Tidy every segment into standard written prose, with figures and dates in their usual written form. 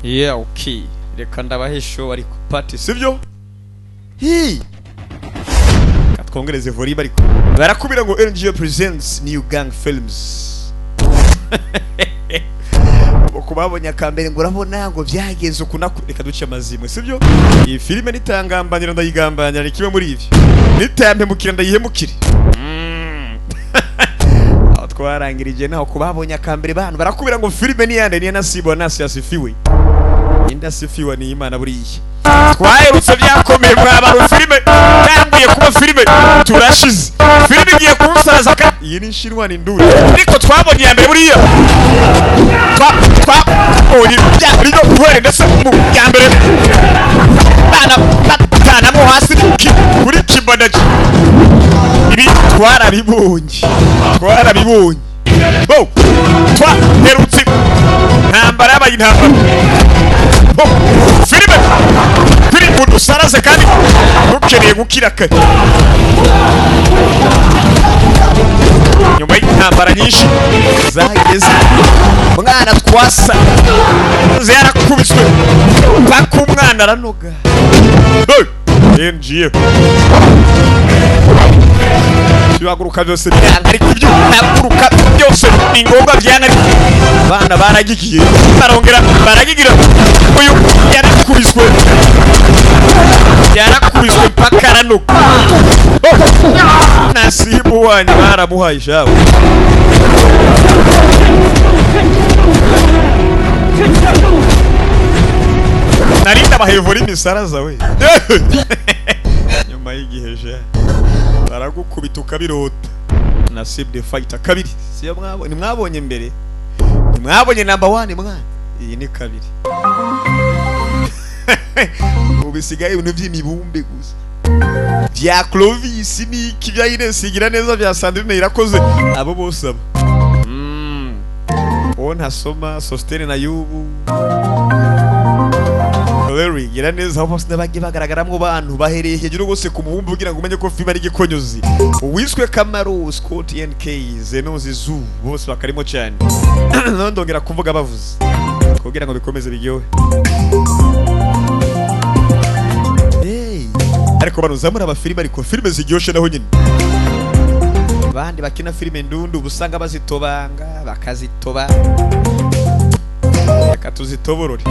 Yeah, okay. Reka ndabahe show ariko party sivyo? Hi. Katwongereze volume ariko. Barakubira ngo NGO presents new gang films. Kubabonye akambere ngo urabona ngo byagenze ukuna reka duce amazimwe sivyo? Iyi filime nitangambanira ndayigambanira ni kimwe muri ivyo. Nitampemukira ndayihemukire. Twarangirije naho kubabonye akambere bantu barakubira ngo filime ni yande ni Nasibu Nasi asifiwe. Inda sifiwa ni Imana buriye. Twaherutse byakomeye mwaba filime yanguye kuba filime turashize. Filime igiye kunsaza ka iyi ni Shinwa ni nduri. Ariko twabonye ya mbere buriya. Oyi bya kwere ndetse mu ya mbere. Bana mo hasi kuri kibadaji. Ibi twarabibonye. Bo twaherutse ntambara y'intambara. Filime kuri muntu saraze kandi ukeneye gukira kare nyuma y'intambara nyinshi zageze mwana twasa yarakubiswe paka umwana aranoga NGO Tuhaguruka byose byanga ariko ibyo haguruka byose ni ngombwa byanga bana baragigiye barongera baragigira uyu yarakubiswe paka aranoga Nasibu wanyu baramuhaye shawe narinda bahevura imisaraza we nyuma y'igiheje baragukubita ukabirota Nasibu the fighter kabiri siyo mwabonye mwabonye mbere mwabonye number 1 mwana iyi ni kabiri ubisigaye ibintu by'imibumbe gusa bya Clovis ni kibya Inesigira neza bya Sandrine irakoze abo bose abo ona soma Sostene na Yubu Larry gira neza aho bose nabagi bagaragaramo bantu bahereye hejuru gose ku mubumbe ugira ngo umenye ko filime ari gikonyozi uwiswe Kamaro Scott NK Zeno Zizu bose bakarimo cyane ndongera kuvuga bavuze kugira ngo bikomeze bigyohe ariko banuzamura aba filime ariko filime zigyoshe naho nyine bandi bakina filime ndundu busanga bazitobanga bakazitoba akatuzitoborore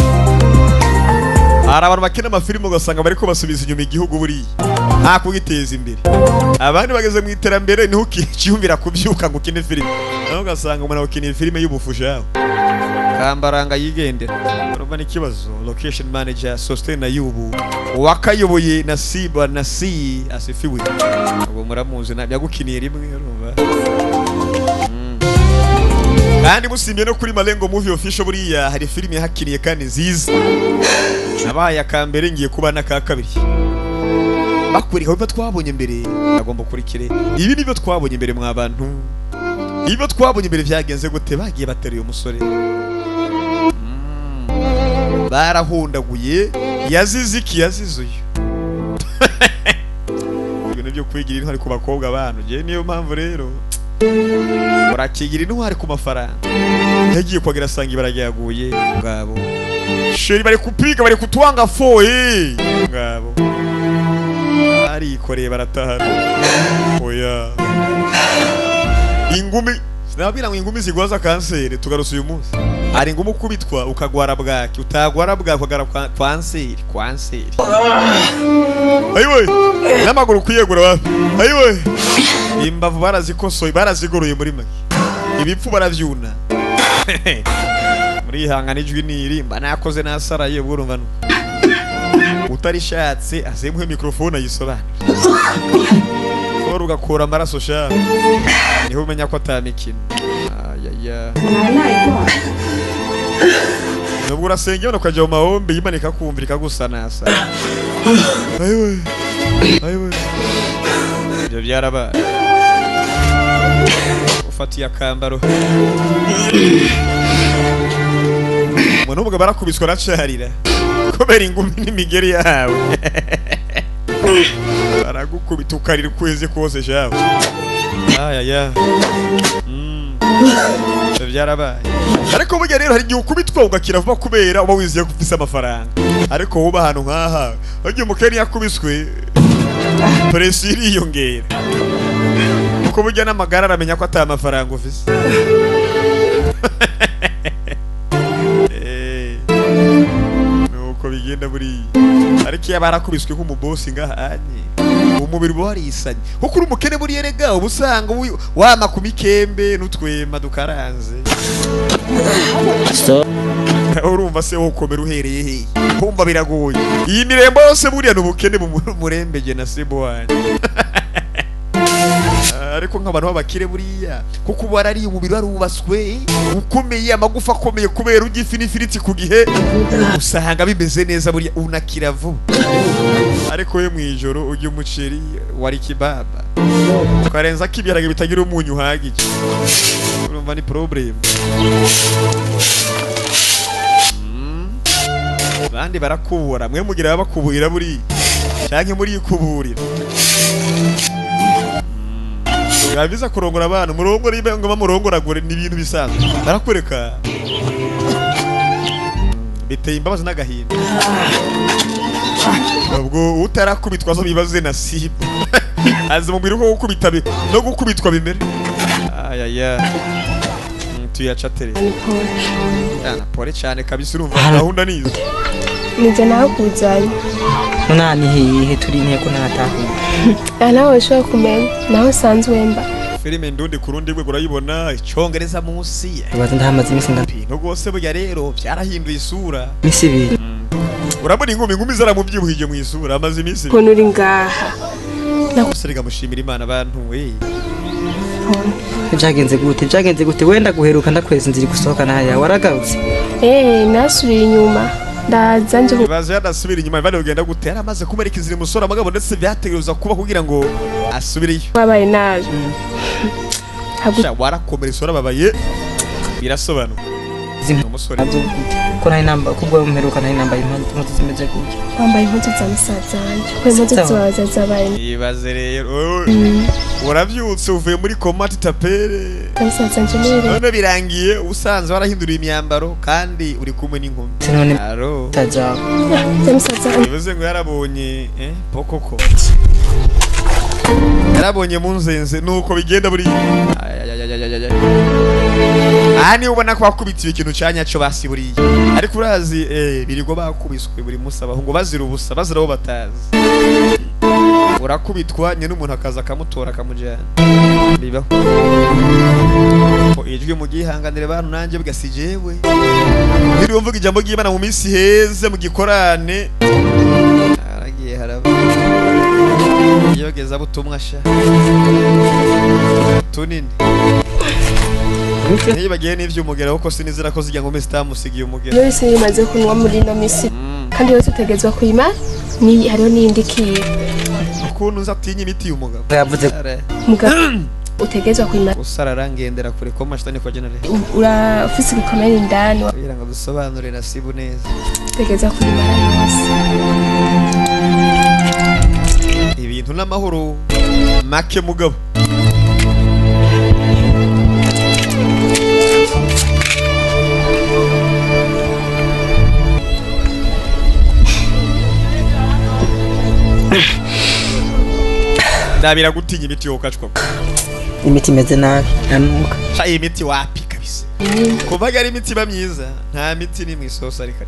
abantu bakina amafilime ugasanga bariko basubiza inyuma igihugu buriye nta kugiteza imbere abandi bageze mu iterambere niho ukiyumvira kubyuka ngo ukine filime naho ugasanga umuntu ukina filime y'ubufusha kambaranga yigendera urumva n'ikibazo location manager Sostene na Yubu wakayoboye Nasibu Nasi asifiwe ubu muramuzi nabyagukinira rimwe urumva kandi musimye no kuri Malengo movie official buriya hari filime hakiniye kandi nziza nabaye akambere ngiye kuba naka kabiri bakuriho ibyo twabonye mbere agomba kurikire ibi nibyo twabonye mbere mwa bantu ibyo twabonye mbere byagenze gute bagiye bateriye umusore barahundaguye yaziziki yazizuye ibintu byo kwigira intwari ku bakobwa abantu je niyo mpamvu rero urakigira intwari ku mafaranga yagiye kwagira sangi baragyaguye ngabo sheri bari kupiga bari kutwanga foye ngabo ari koreye baratahana oya ingumi sinabira ngo ingumi zigwaza kanseri tugaruse uyu munsi ari ngumu kubitwa ukagwara bwaki utagwara bwaki ukagara kanseri ayiwe namaguru kuyegura wapi ayiwe imbavu barazikosoye baraziguruye muri make ibipfu baravyuna muri hangana ijwi nirimba nakoze nasaraye burumva utarishatse azemwe microphone ayisobana ugakura amaraso sha niho umenya ko atamikino ayaya nubwo urasengera ukajya mu mahombe yimanika kumvirika gusa nasa ayiwe ibyo byaraba ufatiye akambaro mwana ubwo barakubiswa nacarira kubera ingumi n'imigeri yawe baragukubita ukarira ukwezi kose shawe ayaya byarabaye ariko burya rero hari igihe ukubitwa ugakira vuba kubera uba wizeye ko ufise amafaranga ariko wuba ahantu nk'aha igihe umukene yakubiswe presi iriyongera kuko burya n'amagara aramenya ko atari amafaranga ufise nuko bigenda buriya ariko iyo barakubiswe nk'umubosi ngahanye umubiri uba warisanye kuko uri umukene buriya rega uba usanga wama ku mikembe n'utwema dukaranze urumva se wokomera uhereye he kumva biragoye iyi mirembo yose buriya ni ubukene murembeje na sebo wanyu ariko nk'abantu b'abakire buriya kuko uba warariye umubiri warubaswe ukomeye amagufa akomeye kubera urya ifi n'ifiriti ku gihe usanga bimeze neza buriya unakira vuba ariko we mwijoro urya umuceri wari kibaba ukarenza ko ibiharage bitagira umunyu uhagije urumva ni problem bandi barakubura mwe mugira bakuburira buriya canke muri kuburira yabiza kurongora abantu murongora ibe ngo bamurongoragure ni ibintu bisanzwe barakureka biteye imbabazi n'agahinda ubwo utarakubitwa zo bibaze nasibu azi mu biruko gukubita no gukubitwa bimere ayaya tuyacatere yana pore cyane kabisa urumva gahunda nizo nije naho kuzanye nani hehe turi nteko natahu nawe ushobora kumenya naho sanzwe mba filime ndundi kurundi rwe urayibona icyongereza munsi baza ndahamaze imisi no gose burya rero byarahinduye isura misi ibiri urabona inkumi zaramubyibuhije mu isura amaze imisi ko nuri ngaha nakuseriga mushimira Imana abantu we byagenze gute wenda guheruka ndakwezi nziri gusohoka naya waragarutse nasubiye inyuma ndaza nje bibazo yadasubira inyuma bari ugenda gute yaramaze kumerekeza iri musora amagabo ndetse byategereza kuba kugira ngo asubireyo babaye naje warakomera isura babaye birasobanura umusore ko nari namba kubwo mperuka nari namba impunzi zimeze gutya wambaye impunzi za musaza wanje ko impunzi zabaye ibaze rero urabyutse uvuye muri komati tapere musaza wanje nire none birangiye usanze warahinduriye imyambaro kandi uri kumwe n'inkumi none aro taja musaza bivuze ngo yarabonye pokoko yarabonye munzenze nuko bigenda buri ani ubona ko wakubitiye ikintu cyanyaco basiburiye ariko urazi birigo bakubiswe buri musaba ngo bazira ubusa bazira bo batazi urakubitwa nye n'umuntu akaza akamutora akamujyana bibaho ijwi mu gihanganire bantu nanjye bigasijewe biri mvuga ijambo ry'Imana mu minsi heze mu gikorane aragiye haraba yogeza butumwa sha tunini nibagiye n'ivy'umugera kuko sinizira ko zijya ngo mesi tamusigiye umugera yose yimaze kunwa muri no misi kandi yose utegezwa kuyima ni hariho n'indi kiye ukuntu nzatinya imiti y'umugabo yavuze mugabo utegezwa kuyima usararangendera kure ko mashitani kwa general urafise ibikomere indani kugira ngo dusobanure nasibu neza utegezwa kuyima yose ibintu n'amahoro make mugabo ndabira gutinya imiti yo kacwa imiti imeze nabi nanuka cha imiti wapi kabisa kuva ari imiti bamyiza nta miti ni mwisosa ariko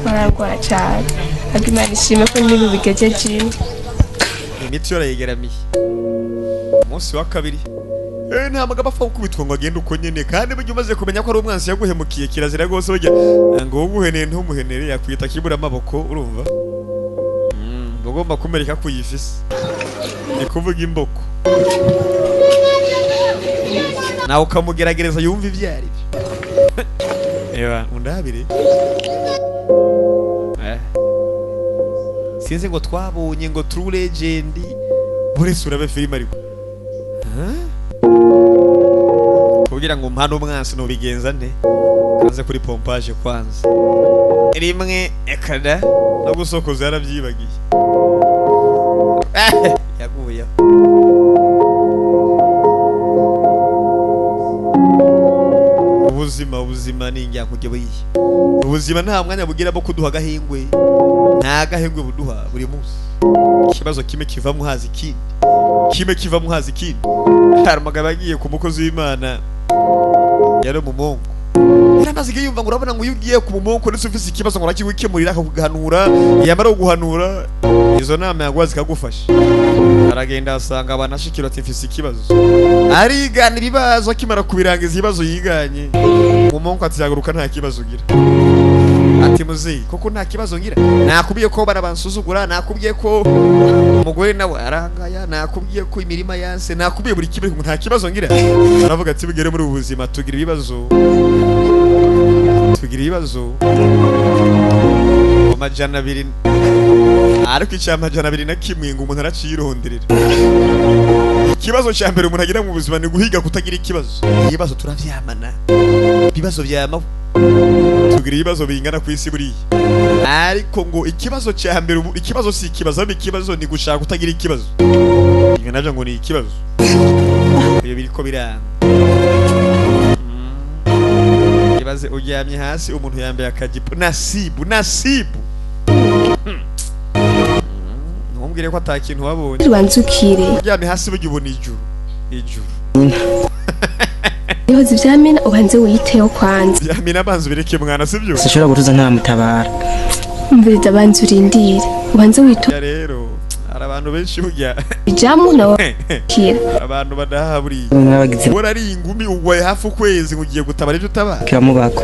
baragwa cyane agima nishime ko nibi bigejeje imiti yorayegeramiye umunsi wa kabiri nta magaba afa gukubitwa ngo agende uko nyene kandi buryo umaze kumenya ko ari umwansi yaguhemukiye kirazira gose burya ngo uguheneye ntumuhenere yakwita kibura amaboko urumva ugomba kumereka kuyifise ni kuvuga imboko nawe ukamugeragereza yumva ivyari undabire sinzi ngo twabonye ngo True Legend burese urabe filime ariko kugira ngo mpano umwansi nubigenza nte kanze kuri pompage kwanza rimwe ekada no gusokoza yarabyibagiye yaguye n'ingya kujye buriye ubuzima nta mwanya bugira bo kuduha gahingwe nta gahingwe buduha buri munsi ikibazo kimwe kiva mu hazi kindi hari umugabo agiye ku mukozi w'Imana yari mu mongo yaramaze yumva ngo urabona ngo ugiye ku mumongo ndetse ufise ikibazo ngo nakigukemurira akaguhanura yamara guhanura izo nama yagwazi kagufasha aragenda asanga abanashikiro ati mfise ikibazo arigana ibibazo akimara kubirangiza ibibazo yiganye mumongo ati yagaruka nta kibazo ugira ati muzeyi koko nta kibazo ngira nakubiye ko barabansuzugura nakubiye ko umugore nawe arangaya nakubiye ko imirima yanse nakubiye buri kimwe nta kibazo ngira aravuga ati bigere muri ubuzima tugira ibibazo amajana 2 ariko icyamajana 2 na kimwe ngo umuntu aracironderera ikibazo cya mbere umuntu agira mu buzima ni guhiga kutagira ibibazo turavyamana ibibazo byama tugira ibibazo bingana ku isi buriya ariko ngo ikibazo cya mbere ikibazo si ikibazo ikibazo ni gushaka kutagira ikibazo ibyo nabyo ngo ni ikibazo iyo biriko biranga ibaze uryamye hasi umuntu yambaye akajipo nasibu ntumbwire ko atakintu wabonye banzukire uryamye hasi burya ubona ijuru Iyo zivyamina ubanze wiyiteho kwanza vyamina banzu bireke mwana sivyo sishobora gutuza nta mutabara umviriza banzu urindire ubanze wito rero hari abantu benshi burya ijamu nawe kira abantu badahaburi mwabagize bora ari ingumi uwaye hafi ukwezi ngugiye gutabara ibyo utabara kiramubako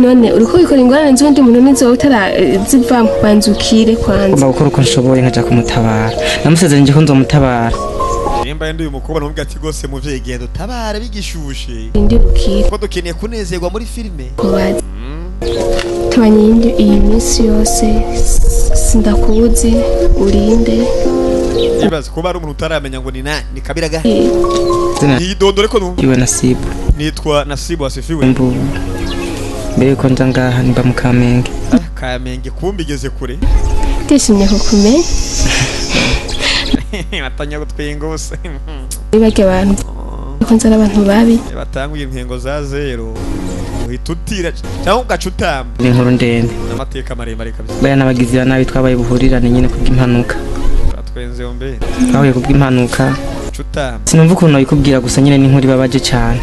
none uriko bikora ingorane nzundi muntu nizo utaraziva banzukire kwanza ngomba gukora uko nshoboye nkaja kumutabara namusezeranye ko nzomutabara nimba yende uyu mukobwa namubwira ati gose muvye gendo tabara bigishushe ndibukire ko dukeneye kunezerwa muri filime kubaza tubanye iyi minsi yose sindakuzi urinde ibaze ko bari umuntu utaramenya ngo ni nani ni kabira gahe yidondore ko numva iwe Nasibu nitwa Nasibu asifiwe mbu mbere ko nza ngaha nimba mu Kamenge Kamenge kumbigeze kure tishimye kukumenya batanya gutwenga bose ibake abantu konzara abantu babi batanguye inkengo za zero uhitutira cyangwa ugacutamba ni inkuru ndende n'amateka maremare kabisa baya nabagizi nabi twabaye buhurirane nyine kubw'impanuka twenze ombe twahuye kubw'impanuka cutamba sinumva ukuntu nabikubwira gusa nyine ni inkuru ibabaje cyane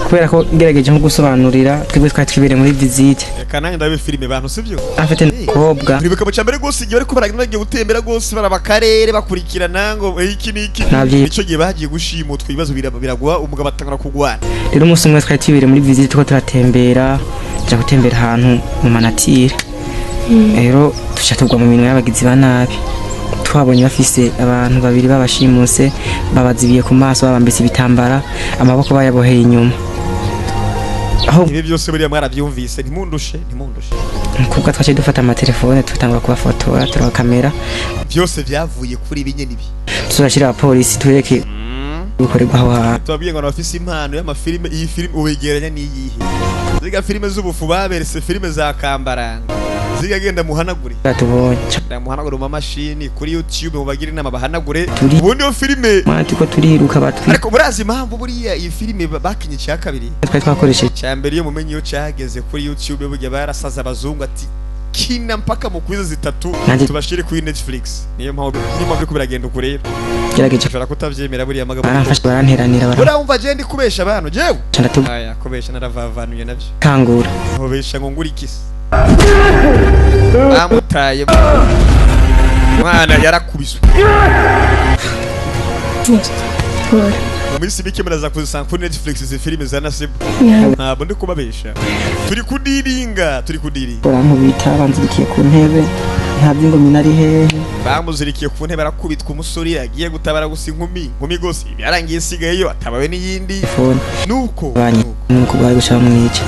kubera ko ngerageje nko gusobanurira twebwe twari twibereye muri visite kananye ndabe filime bantu sivyo afite n'umukobwa uribuka mu cyambere gose igihe bari ko baragiye gutembera gose baraba karere bakurikirana ngo iki niki nico gihe bagiye gushimutwa ibibazo biragwa umugabo atangura kugwana rero umunsi umwe twari twibereye muri visite tuko turatembera tujya gutembera ahantu mu manatire rero tugwa mu minwe y'abagizi ba nabi twabonye bafise abantu babiri babashimuse babazibiye ku maso babambise ibitambara amaboko bayaboheye inyuma aho ibi byose buriya mwarabyumvise ntimundushe kuko twaciye dufata amatelefone tutangura kubafotora turabakamera byose byavuye kuri ibi nyene ibi turashira abapolisi tureke gukorerwa aho hantu tubabwiye ngo abafise impano y'amafilime iyi filime uwegeranya n'iyihe ziga filime z'ubufu baberese filime za kambaranga ziga genda muhanagure tubonye muhanagure mu mashini kuri YouTube mubagira inama bahanagure ubundi yo filime mwati ko turiruka batwi ariko murazi impamvu buriya iyi filime bakinye cya kabiri twari twakoresheje cya mbere iyo mumenye iyo cyageze kuri YouTube burya barasaza abazungu ati kina mpaka mu kwizo 3 tubashire kuri Netflix niyo mpamvu ko biragenda ukurera gerageje ushobora kutavyemera buriya magabo barafashe baranteranira urumva je ndi kubesha abantu jewe cyandatu aya kubesha naravavanuye navyo kangura nkobesha ngo nguri kisi bamutaye mwana yarakubiswe muri sibike muraza kuzisanga kuri Netflix izi filime za Nasibu ntabwo ndi kubabesha turi kudiringa barankubita banzirikiye ku ntebe nta by'ingomyi nari hehe bamuzirikiye ku ntebe arakubitwa umusore yagiye gutabara gusa inkumi gose byarangiye sigayeyo atabawe n'iyindi nuko bari gushaka mwica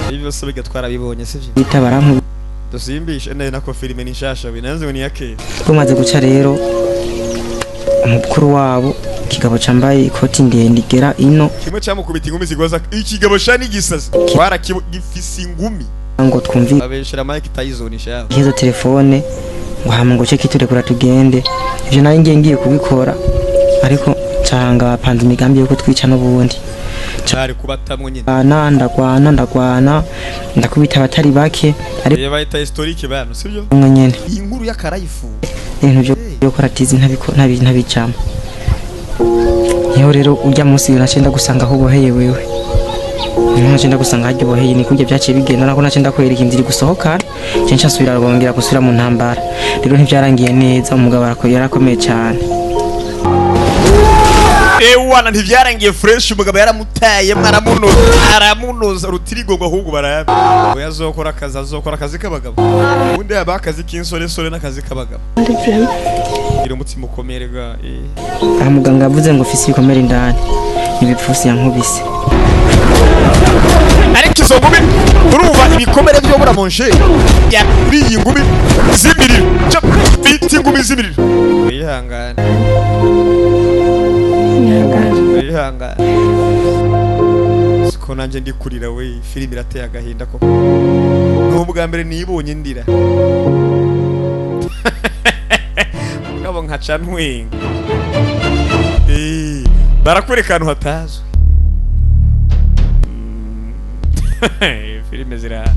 ibi byose bigatwara bibonye sivyo bitabara nku dusimbishe nako filime ni nshasha binanze ngo ni yake tumaze guca rero umukuru wabo kigabo cambaye ikoti ndende igera ino kimwe cyamukubita ingumi zigoza ikigabo shani gisazi twara gifise ingumi ngo twumvi abeshera Mike Tyson shaho izo telefone ngo hama ngo ceke turekura tugende ivyo nayo ngiye kubikora ariko canga bapanze imigambi yo kutwica n'ubundi cyari kubatamwe nyine ndagwana ndakubita abatari bake ari bayita historique bano sibyo umwe nyene iyi nkuru y'akarayifu ibintu byo koratizi ntabicamo niho rero ujya munsi nacenda gusanga aho boheye wewe nacenda gusanga haryo boheye ni kujya byaciye bigenda nako nacenda kwereka inzira gusohoka cenca subira rwongera gusubira mu ntambara rero ntivyarangiye neza umugabo yarakomeye cyane ewana ntivyarangiye fresh umugabo yaramutaye aramunoza rutirigo ngo ahubwo barayabe oya azokora akazi k'abagabo ubundi yaba akazi k'insore n'akazi k'abagabo gira umutima ukomerega muganga yavuze ngo ufise ibikomere indani ibipfusi yankubise ariko izo ngumi urumva ibikomere byo buramonje yakuriye ingumi z'imiriro biti ingumi z'imiriro wihangane siko nanje ndikurira we filime irateye agahinda ko n'ubwa mbere nibonye ndira ngabo nkaca ntwenga barakwereka ahantu hatazwi filime zira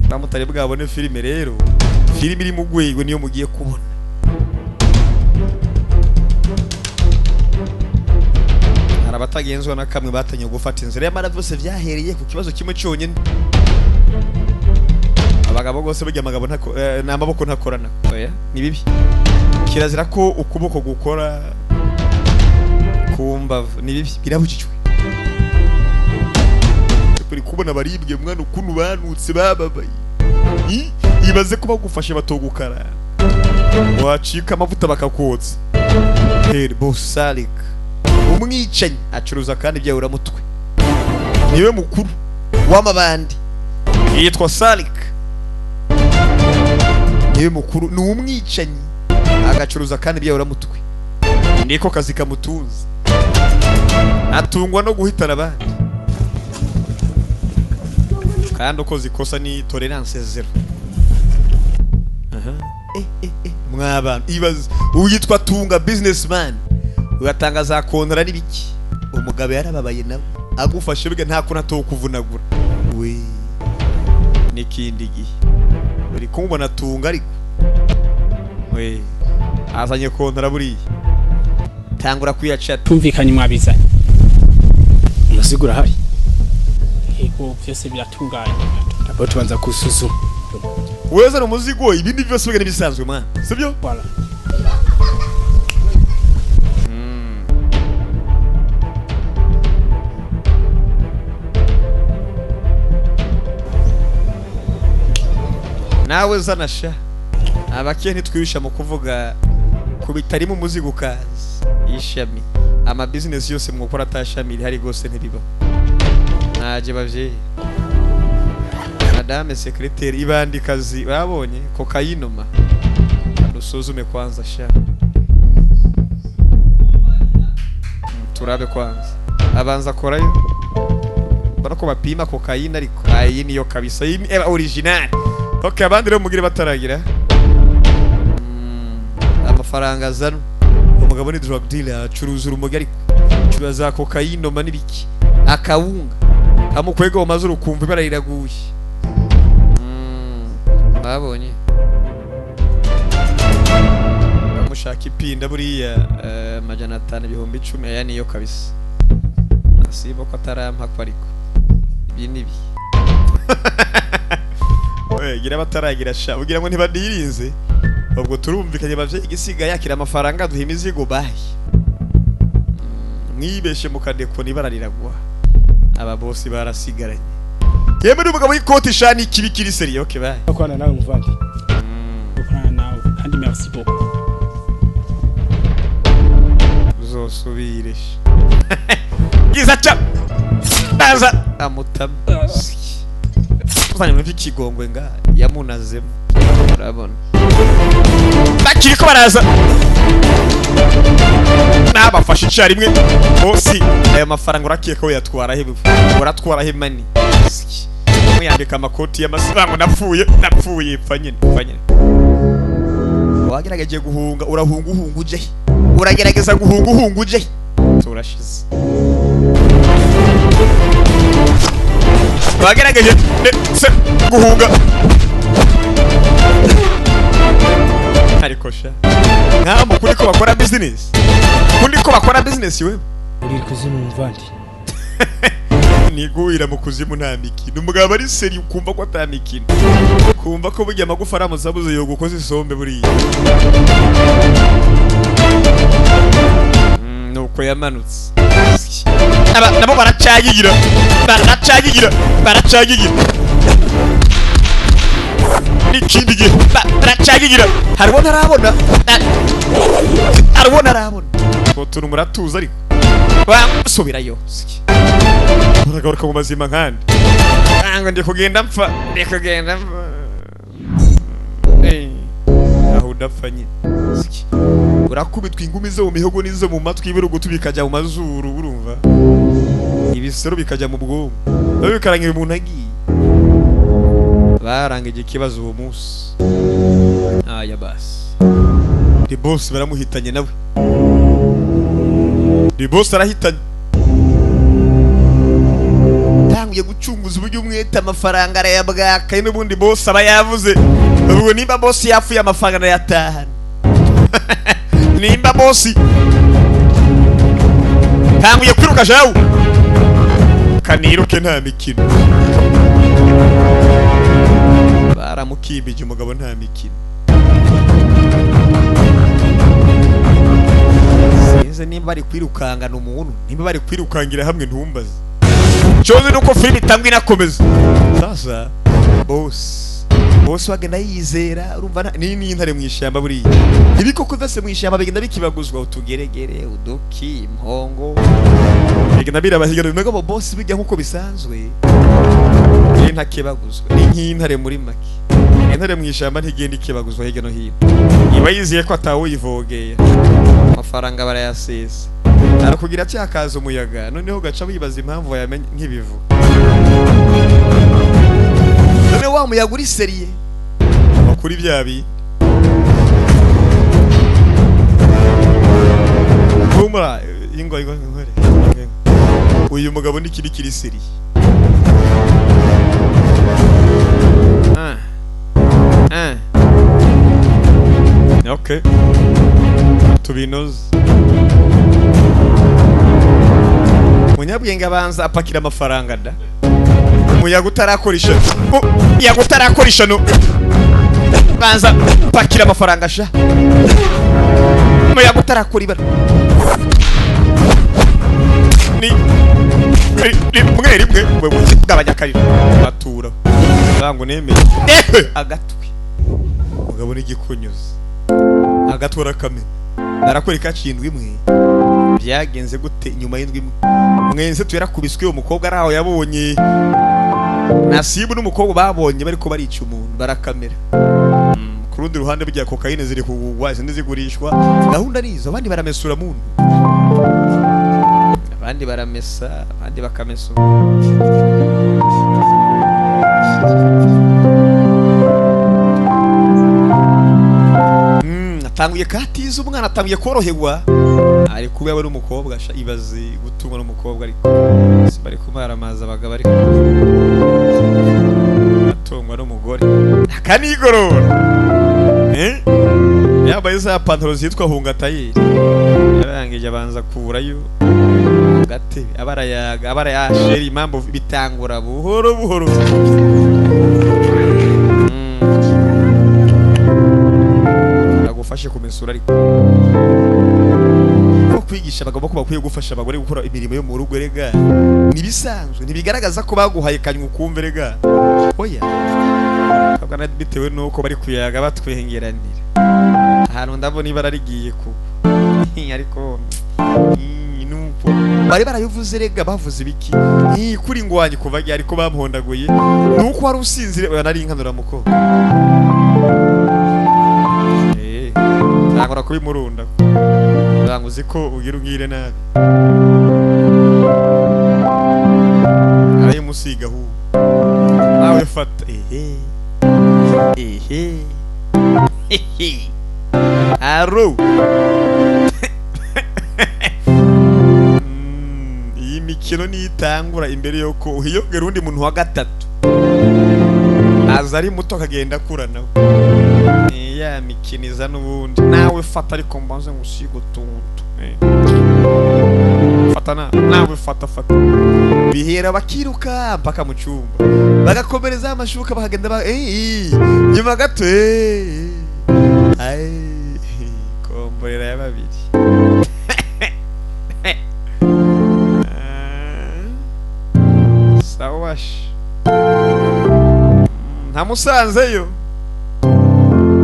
bamutari bwabone filime rero filime iri mu rwego niyo mugiye kubona abatagenzwa na kamwe batanye gufata inzira y'amara byose vyahereye ku kibazo kimwe cyonyine abagabo gose burya amagabo n'amaboko ntakorana oya ni bibi kirazira ko ukuboko gukora kumbavu ni bibi birabujijwe kuri kubona baribwe mwana ukuntu banutse bababaye ibaze ko bagufashe batogukara wacika amavuta bakakotsa Bosalik umwicanyi acuruza kandi bya uramutwe niwe mukuru w'amabandi yitwa Salik niwe mukuru ni umwicanyi agacuruza kandi bya uramutwe niko kazi kamutuza atungwa no guhitana abandi kandi uko zikosa ni tolerance zero mwabana ibaze uyitwa Tunga businessman ugatanga za kontara n'ibiki umugabo yarababaye nawe agufashe biga nta kuntu atokuvunagura we nikindi gihe uri kumubona Tunga ariko we azanye kontara buriya tangura kuyacata tumvikanye mwabizanye umusigura hari yego byose biratunganye abo tubanza kusuzuma weza no muzigo ibindi byose bigana bisanzwe mwana sibyo voilà nawe zanasha abakiye ntitwirisha mu kuvuga kubitari mu muzigo kazi ishami ama business yose mwukora atashami hari gose ntiriba naje bavye madame secrétaire ibandi kazi babonye kokayinoma dusuzume kwanza sha turabe kwanza abanza korayo barako bapima kokayina ariko iyi niyo kabisa iyi original okay abandi rero mugire bataragira amafaranga zano umugabo ni drug dealer acuruza urumogi ariko curuza kokayinoma n'ibiki akawunga amukwega umazuru kumva barayiraguye babonye bamushaka ipinda buriya majana 5 ibihumbi 10 aya niyo kabisa asibo ko atarampa ko ariko ibi nibi we gira bataragira sha ugira ngo ntibadirinze ubwo turumvikanye bavye igisiga yakira amafaranga duha imizigo bahi mwibeshe mukadeko nibarariraguha aba bosi barasigaranye yeme n'umugabo w'ikoti shani kibikiri seri okay bye akwana nawe muvandi ukwana nawe kandi merci beaucoup uzosubire giza cha baza amutam kuzanye mu kigongwe nga yamunazemo urabona bakiri ko baraza nabafashe icyarimwe bosi ayo mafaranga urakiye ko yatwara he uratwara he mani muyambika amakoti y'amasibango napfuye pfanyene wagerageje guhunga urahunga uje uragerageza guhunga uje turashize bagerageje se guhunga ariko sha nka mukuri ko bakora business kundi ko bakora business wewe uri kuzimu mvandi niguhira mu kuzimu nta mikino umugabo ari seri ukumva ko atamikino kumva ko burya amagufa aramusabuze yo gukoza isombe buriya nuko yamanutse nabo baracagigira n'ikindi gihe baracagigira haribona arabona utuntu muratuza ariko basubirayo uragaruka mu mazima nkandi ngo ndi kugenda mpfa aho udapfa nyine urakubitwa ingumi zo mu mihogo n'izo mu matwi ibirugutu bikajya mu mazuru urumva ibisero bikajya mu bwonko nawe bikarangira umuntu agiye barangije ikibazo uwo munsi aya basi the boss baramuhitanye nawe the boss arahitanye tanguye gucunguza uburyo umwete amafaranga arayabwakaye n'ubundi boss aba yavuze ubwo nimba boss yafuye amafaranga arayatahana nimba boss tanguye kwiruka jawu kaniruke nta mikino baramukibije umugabo nta mikino sinze nimba bari kwirukangana umuntu nimba bari kwirukangira hamwe ntumbaze cyoze nuko filime itangwa inakomeza sasa boss wagenda yizera urumva ni intare mu ishyamba buriya ibikoko vyose mu ishyamba bigenda bikibaguzwa utugeregere uduki impongo bigenda birabahigana n'abo boss bijya nkuko bisanzwe ntakibaguzwa ni nk'intare muri make intare mu ishyamba ntigenda ikibaguzwa hirya no hino iba yiziye ko atawuyivogeye amafaranga barayasesa arakugira cyakaza umuyaga noneho gaca wibaza impamvu yamenye nk'ibivu none wa muyaga uri seriye bakuri byabi kumura ingo nkore uyu mugabo ni kiri seriye okay tubinoze munyabwenge abanza apakira amafaranga da umuyaga utarakoresha no banza pakira amafaranga sha umuyaga utarakora ibara ni rimwe wewe bw'abanyakarira batura bango nemeye agatwi mugabo n'igikunyuza agatora kamena narakwereka cindwi imwe byagenze gute nyuma y'indwi imwe mwenze tuyarakubiswe uwo mukobwa araho yabonye Nasibu n'umukobwa babonye bariko barica umuntu barakamera ku rundi ruhande bijya kokaine ziri kugwa izindi zigurishwa gahunda nizo abandi baramesura muntu abandi baramesa abandi bakamesura atanguye katiza umwana atanguye koroherwa ari kuba yaba n'umukobwa ibaze gutumwa n'umukobwa ariko bari kumara amazi abagabo ariko atungwa n'umugore akanigorora yambaye za pantaro zitwa hungatayeri yarangije abanza kuburayo gatebe abarayashera impamvu bitangura buhoro agufashe kumesura ariko kwigisha abagabo ko bakwiye gufasha abagore gukora imirimo yo mu rugo rega nibisanzwe ntibigaragaza ko baguhaye kanywa ukumve rega oya abana bitewe nuko bari kuyaga batwengeranira ahantu ndabona ibara rigiye ku ariko nuko bari barabivuze rega bavuze ibiki kuri ngwanyi kuva gihe ariko bamuhondaguye nuko wari usinzire nari inkanura muko nagora kubimurunda banguze ko ugira ungire nabi ayi musiga hu nawe fata aro iyi imikino nitangura imbere yuko uhiyogera undi muntu wa gatatu aza ari muto akagenda akura nawe ya mikiniza n'ubundi nawe fata ariko mbanze ngusigo tuntu fata nawe fata bihera bakiruka mpaka mu cyumba bagakomereza amashuka bakagenda nyuma gato komborera ya babiri sawash ntamusanzeyo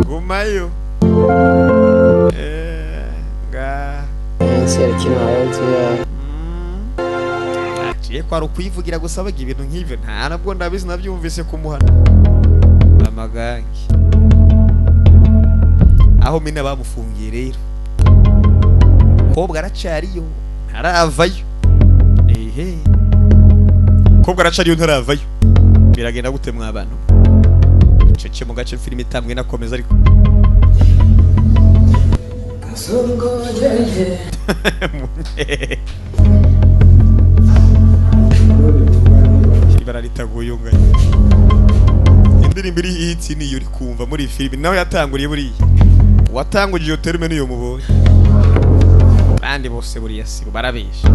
gumayo aciye kwari ukwivugira gusa baga ibintu nk'ivyo nta nabwo ndabizi nabyumvise kumuhana amagangi aho mina bamufungiye rero kobwa aracariyo ntaravayo kobwa aracariyo ntaravayo biragenda gute mw'abantu cece mu gace filime itambwe nakomeza ariko kasongojeje bararitaguye unganye indirimbo iri hiti niyo uri kumva muri filime nawe yatanguriye buriya watanguje iyo terme niyo mubonye bandi bose buriya sibo barabesha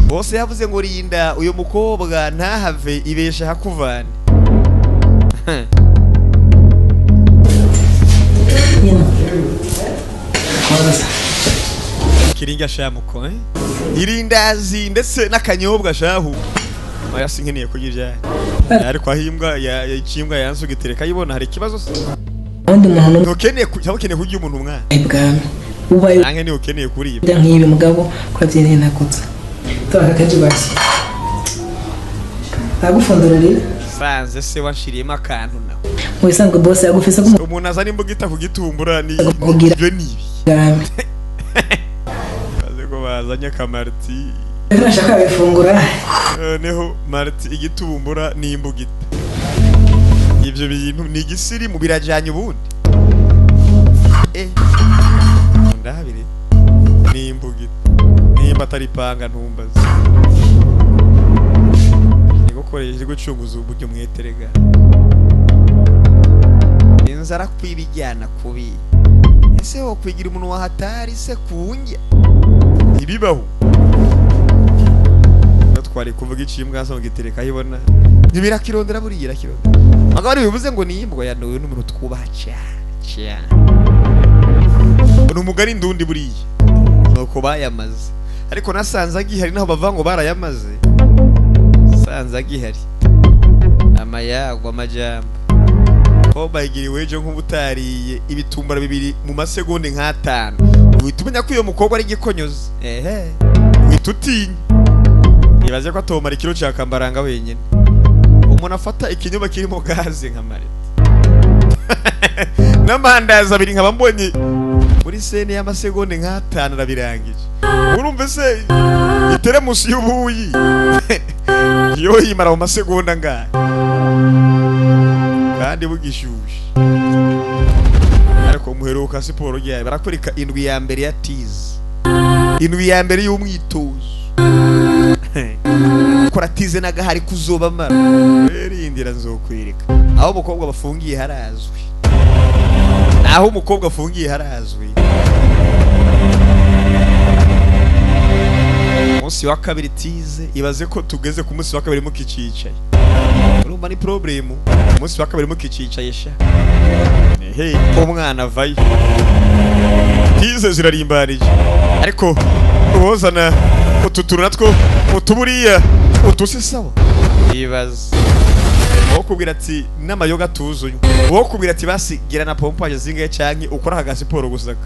bose yavuze ngo rinda uyo mukobwa ntahave ibesha hakuvana kiringa shamuko irindazi ndetse n'akanyobwa shahu maya sinkeneye kugirya ariko ahimbwa yacimbwa yansugitereka yibona hari kibazo se undi muntu ukeneye kujya umuntu umwana ibwami ubaye nange ni ukeneye kuri nk'ibi mugabo kwabyene nakutsa twaka kajibasi agufondora rero sanze se washiriyemo akantu nawe mubisanzwe boss yagufisa ko umuntu azana imbugita kugitumbura ni byo nibi baze ko bazanye akamarti nashaka bifungura neho marti igitumbura ni imbugita ibyo bintu ni igisiri mu birajanye ubundi ndahabire ni imbugita nimba atari panga ntumbaze nigukoresheje gucunguza uburyo mweterega inzara kwibijyana kubi ese wo kwigira umuntu wahatari se kunjya ibibaho twari kuvuga ikimbwa so ngitereka yibona ntibirakirondera buri irakirondera agaba ari bivuze ngo ni imbwa yanuwe n'umuntu twubaha cyane umugari ndundi buriya nuko bayamaze ariko nasanze agihari naho bavango barayamaze sanze agihari amayago amajambo ko bayigiriwe ejo nk'ubutariye ibitumbura bibiri mu masegonde nk'atanu witumenya ko iyo mukobwa ari gikonyozi witutinya ibaze ko atomara ikiro cya kambaranga wenyine umuntu afata ikinyoma kirimo gaze nka marete n'amandazi abiri nkaba mbonye muri sene y'amasegonde nk'atanu arabirangije urumve se iteremusi y'ubuyi yo yimara mu masegonda ngahe kandi bugishushe ariko muheruka siporo ryayo barakwereka indwi ya mbere ya tize indwi ya mbere y'umwitozo kora tize nagahari kuzoba mara rindira nzokwereka aho umukobwa bafungiye harazwi aho umukobwa afungiye harazwi umunsi wa kabiri tize ibaze ko tugeze ku munsi wa kabiri mukicicaye urumva ni problemu umunsi wa kabiri mukicicaye sha umwana avayo tize zirarimbarije ariko ubozana ututuru natwo utuburiya utusi sawa ibaze wo kubwira ati n'amayoga tuzuye wo kubwira ati basigira na pompaje zingaye canke ukora haga siporo gusaka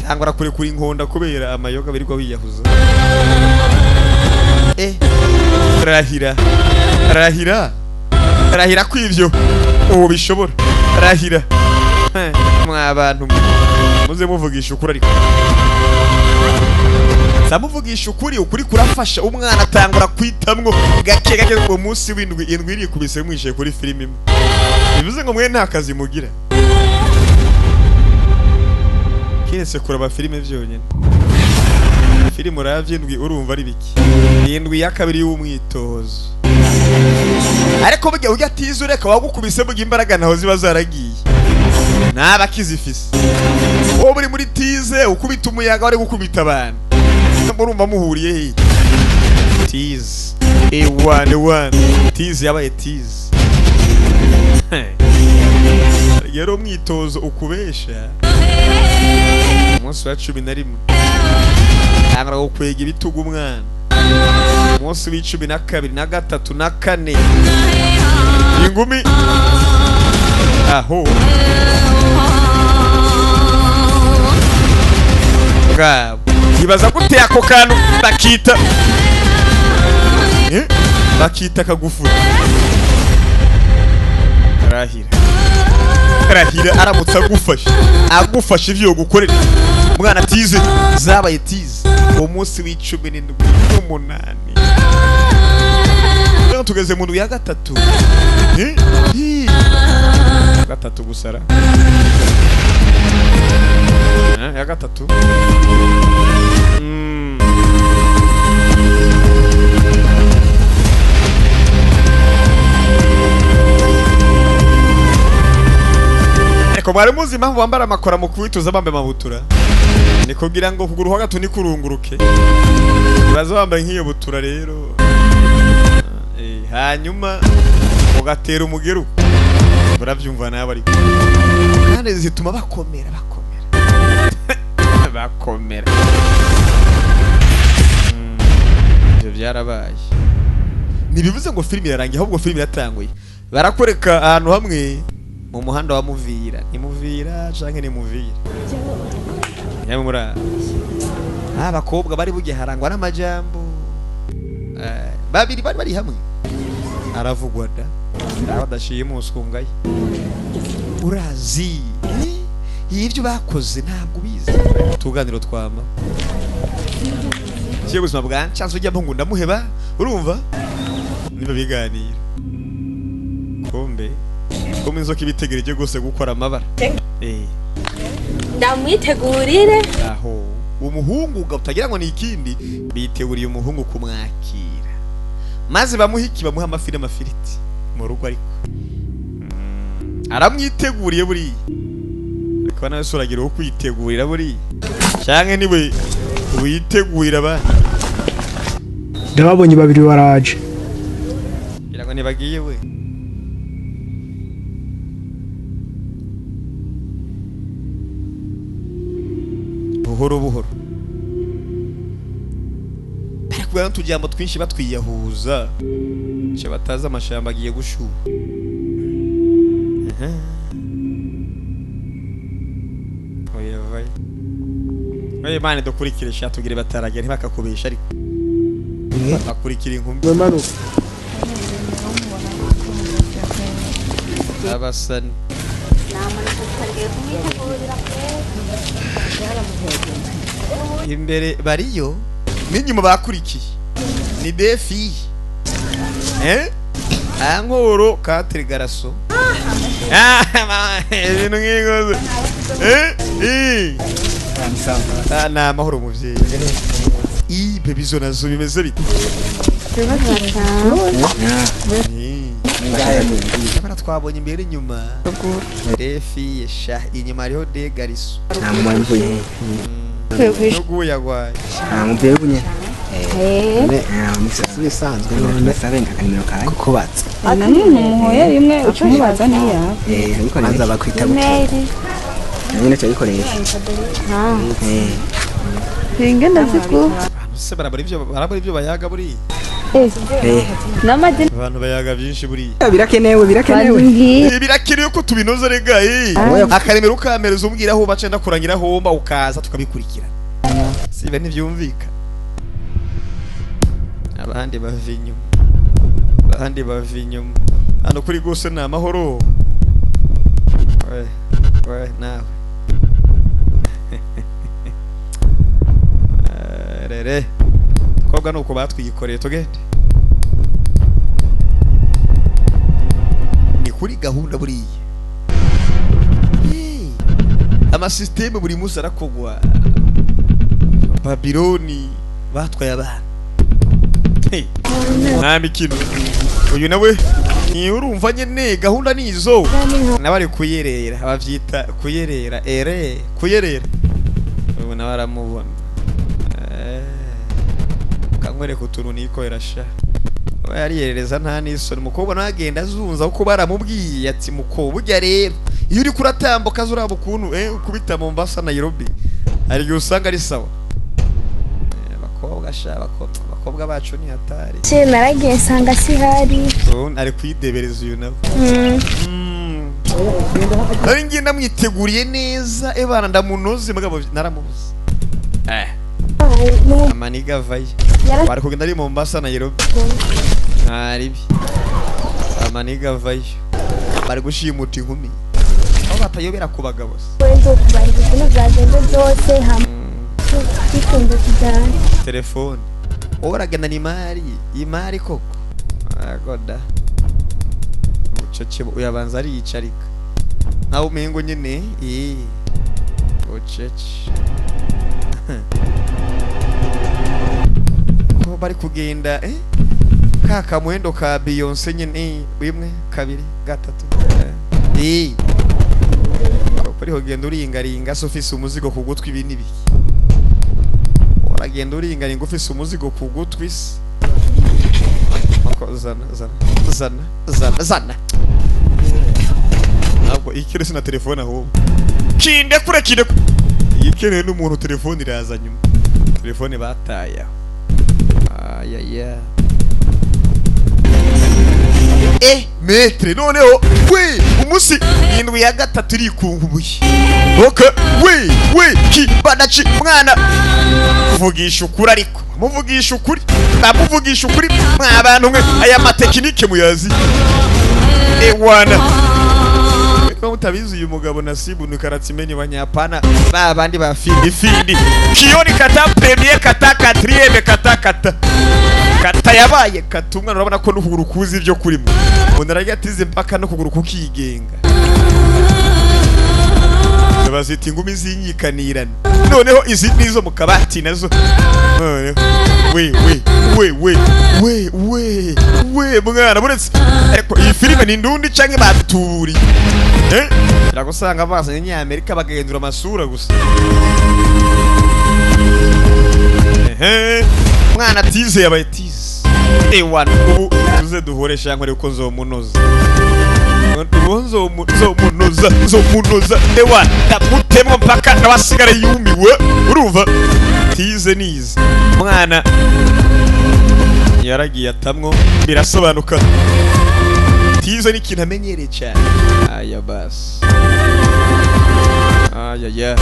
cyangwa rakure kuri inkonda kubera amayoga birirwa wiyahuza rahira kwivyo ubu bishobora rahira mwabantu muze muvugisha ukuri ariko samuvugisha ukuri kurafasha umwana atangura kwitamwo gake gake mu munsi w'indwi indwi iri kubise mwishe kuri filime imwe bivuze ngo mwe nta kazi mugira kiretse kuraba filime byonyine filime uravye indwi urumva ari biki indwi ya kabiri y'umwitozo ariko burya ujya atize ureka wagukubise buga imbaraga naho ziba zaragiye naba kizifise uwo buri muri tize ukubita umuyaga wari gukubita abantu murumva muhuriye he tize A1 tize yabaye tize rero umwitozo ukubesha umunsi wa 11 angara gukwega ibitugu umwana umunsi wa 12 na 3 na 4 ingumi aho ngabo ibaza gute ako kantu bakita kagufura Rahira aramutse agufasha ivyo gukorera mwana tize zabaye tize umunsi wa 18 rero tugeze mu ndwi ya gatatu gatatu gusara ya gatatu Eko mwari muzi impamvu bambara amakora mu kubitoza bambaye mabutura ni kugira ngo kuguru ho gato ni kurunguruke bazo bambaye nk'iyo butura rero hanyuma ugatera umugeru baravyumva nayo bari kandi zituma bakomera ibyo byarabaye ntibivuze ngo filime yarangiye ahubwo filime yatanguye barakoreka ahantu hamwe mu muhanda wa Muvira ni Muvira canke ni Muvira nyamura abakobwa bari bugiye harangwa n'amajambo babiri bari hamwe aravugwa da abadashiye muskungaye urazi y'ibyo bakoze ntabwo bize tuganiro twama cyo gusoma bwa chance ujya mpungu ndamuheba urumva niba biganira kombe inzoka ibitegereje gose gukora amabara ndamwitegurire aho umuhungu utagira ngo ni ikindi biteguriye umuhungu kumwakira maze bamuhiki bamuha amafiriti mu rugo ariko aramwiteguriye buri ariko nawe suragira wo kwitegurira buri canke niwe witegurira ba ndababonye babiri baraje ngo nibagiye we buhoro barakubwira n'utujambo twinshi batwiyahuza cyo batazi amashamba agiye gushuha oye mane dukurikire shatugire bataragera ntibakakubesha ariko bakurikira inkumi abasani imbere bariyo n'inyuma bakurikiye ni defi ankoro katri garaso ibintu nk'ingozo na mahoro muvyeyi bebizo nazo bimeze bite bara twabonye imbere inyuma defi yesha inyuma hariho de gariso Nuguye agwaye. Mubyeyi bunye. Misasi bisanzwe none sabenga kanimero kaye. kukubatsa. Anani umuhoye rimwe ucumubaza niya. Ariko Manza bakwita gute? Nyine cyo gikoresha. Hinge ndaziko. Se barabara ivyo bayaga buri. Namade Abantu bayaga byinshi buri. Birakenewe. Birakenewe ko tubinoza rega akarimero ukamereza umbwira aho bace ndakurangira aho mba ukaza tukabikurikira. Sibe ntivyumvika. Abandi bavinyo. Hano kuri gose na amahoro. We nawe. Rere. Kobwa nuko batwiyikoreye tugende. Ni kuri gahunda buri. Ama systeme buri musa arakogwa. Babiloni batwaye abana. Mwami kino uyu nawe ni urumva nyene gahunda nizo nabari kuyerera abavyita kuyerera kuyerera ubu nabaramubona kangwere kutuntu niko erasha yariyereza nta nisoni mukobwa nagenda azunza uko baramubwiye ati muko burya rero iyo uri kuratambuka azuraba ukuntu ukubita Mombasa Nairobi ari usanga ari sawa abakobwa bacu ni hatari naragiye nsanga sihari ari kwidebereza uyu nawe nari ngiye ndamwiteguriye neza ebana ndamunoze mugabo naramubuze amaniga vaye bari kugenda ari Mombasa Nairobi naribi amaniga vaye bari gushimuta inkumi aho batayobera ku bagabo wenzo kubarira ibintu byagenda byose hamwe kikunze kijyana telefone uragenda ni imari koko agoda ucece uyabanza ari yicarika naho umengo nyene ucece ko bari kugenda kaka mwendo ka Beyonce nyene bimwe kabiri gatatu bari kugenda uringaringa sofisi umuzigo ku gutwi ibi nibi uragenda uringaringa ufise umuzigo ku gutwi zana ntabwo ikirese na telefone ahubwo kinde kure ikeneye n'umuntu telefone iraza nyuma telefone bataya ayaya metre noneho we umusi indwi ya gatatu iri kungubuye we kibadaci mwana kuvugisha ukuri ariko muvugisha ukuri namuvugisha ukuri mwabantu mwe aya matekinike muyazi ewana ko mutabizi uyu mugabo Nasibu Nukaratsimenye wanyapana babandi ba findi kioni kata premier kata quatrième kata yabaye katumwa urabona ko n'ukuguru kuzi ibyo kurimo unaraga atize mpaka no kuguru kukigenga bazita ingumi zinyikanirana noneho izi nizo mu kabati nazo we mwana buretse ariko iyi filime ni ndundi canke baturi biragusanga bazanye n'Amerika bagahendura amasura gusa mwana tize yabaye tize ewana ubu uze duhoresha yankore uko nzomunoza zomunoza ewana ndamutemwa mpaka nabasigara yumiwe urumva tize nize mwana yaragiye atamwo birasobanuka tize ni ikintu amenyereye cyane aya basi ayaya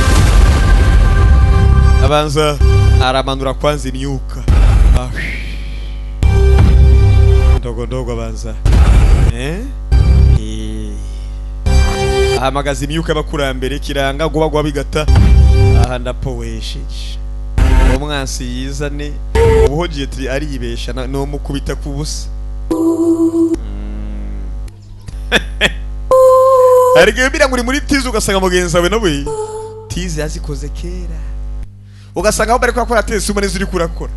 abanza aramanura kwanza imyuka ndogo abanza ahamagaza imyuka y'abakurambere kiranga guba gwa bigata aha ndapowesheje umwansi yizane ubuhogiye turi aribesha no mukubita ku busa arige bira muri tize ugasanga mugenzi wawe nawe tize yazikoze kera ugasanga aho bari kwakora tese umane ziri kurakora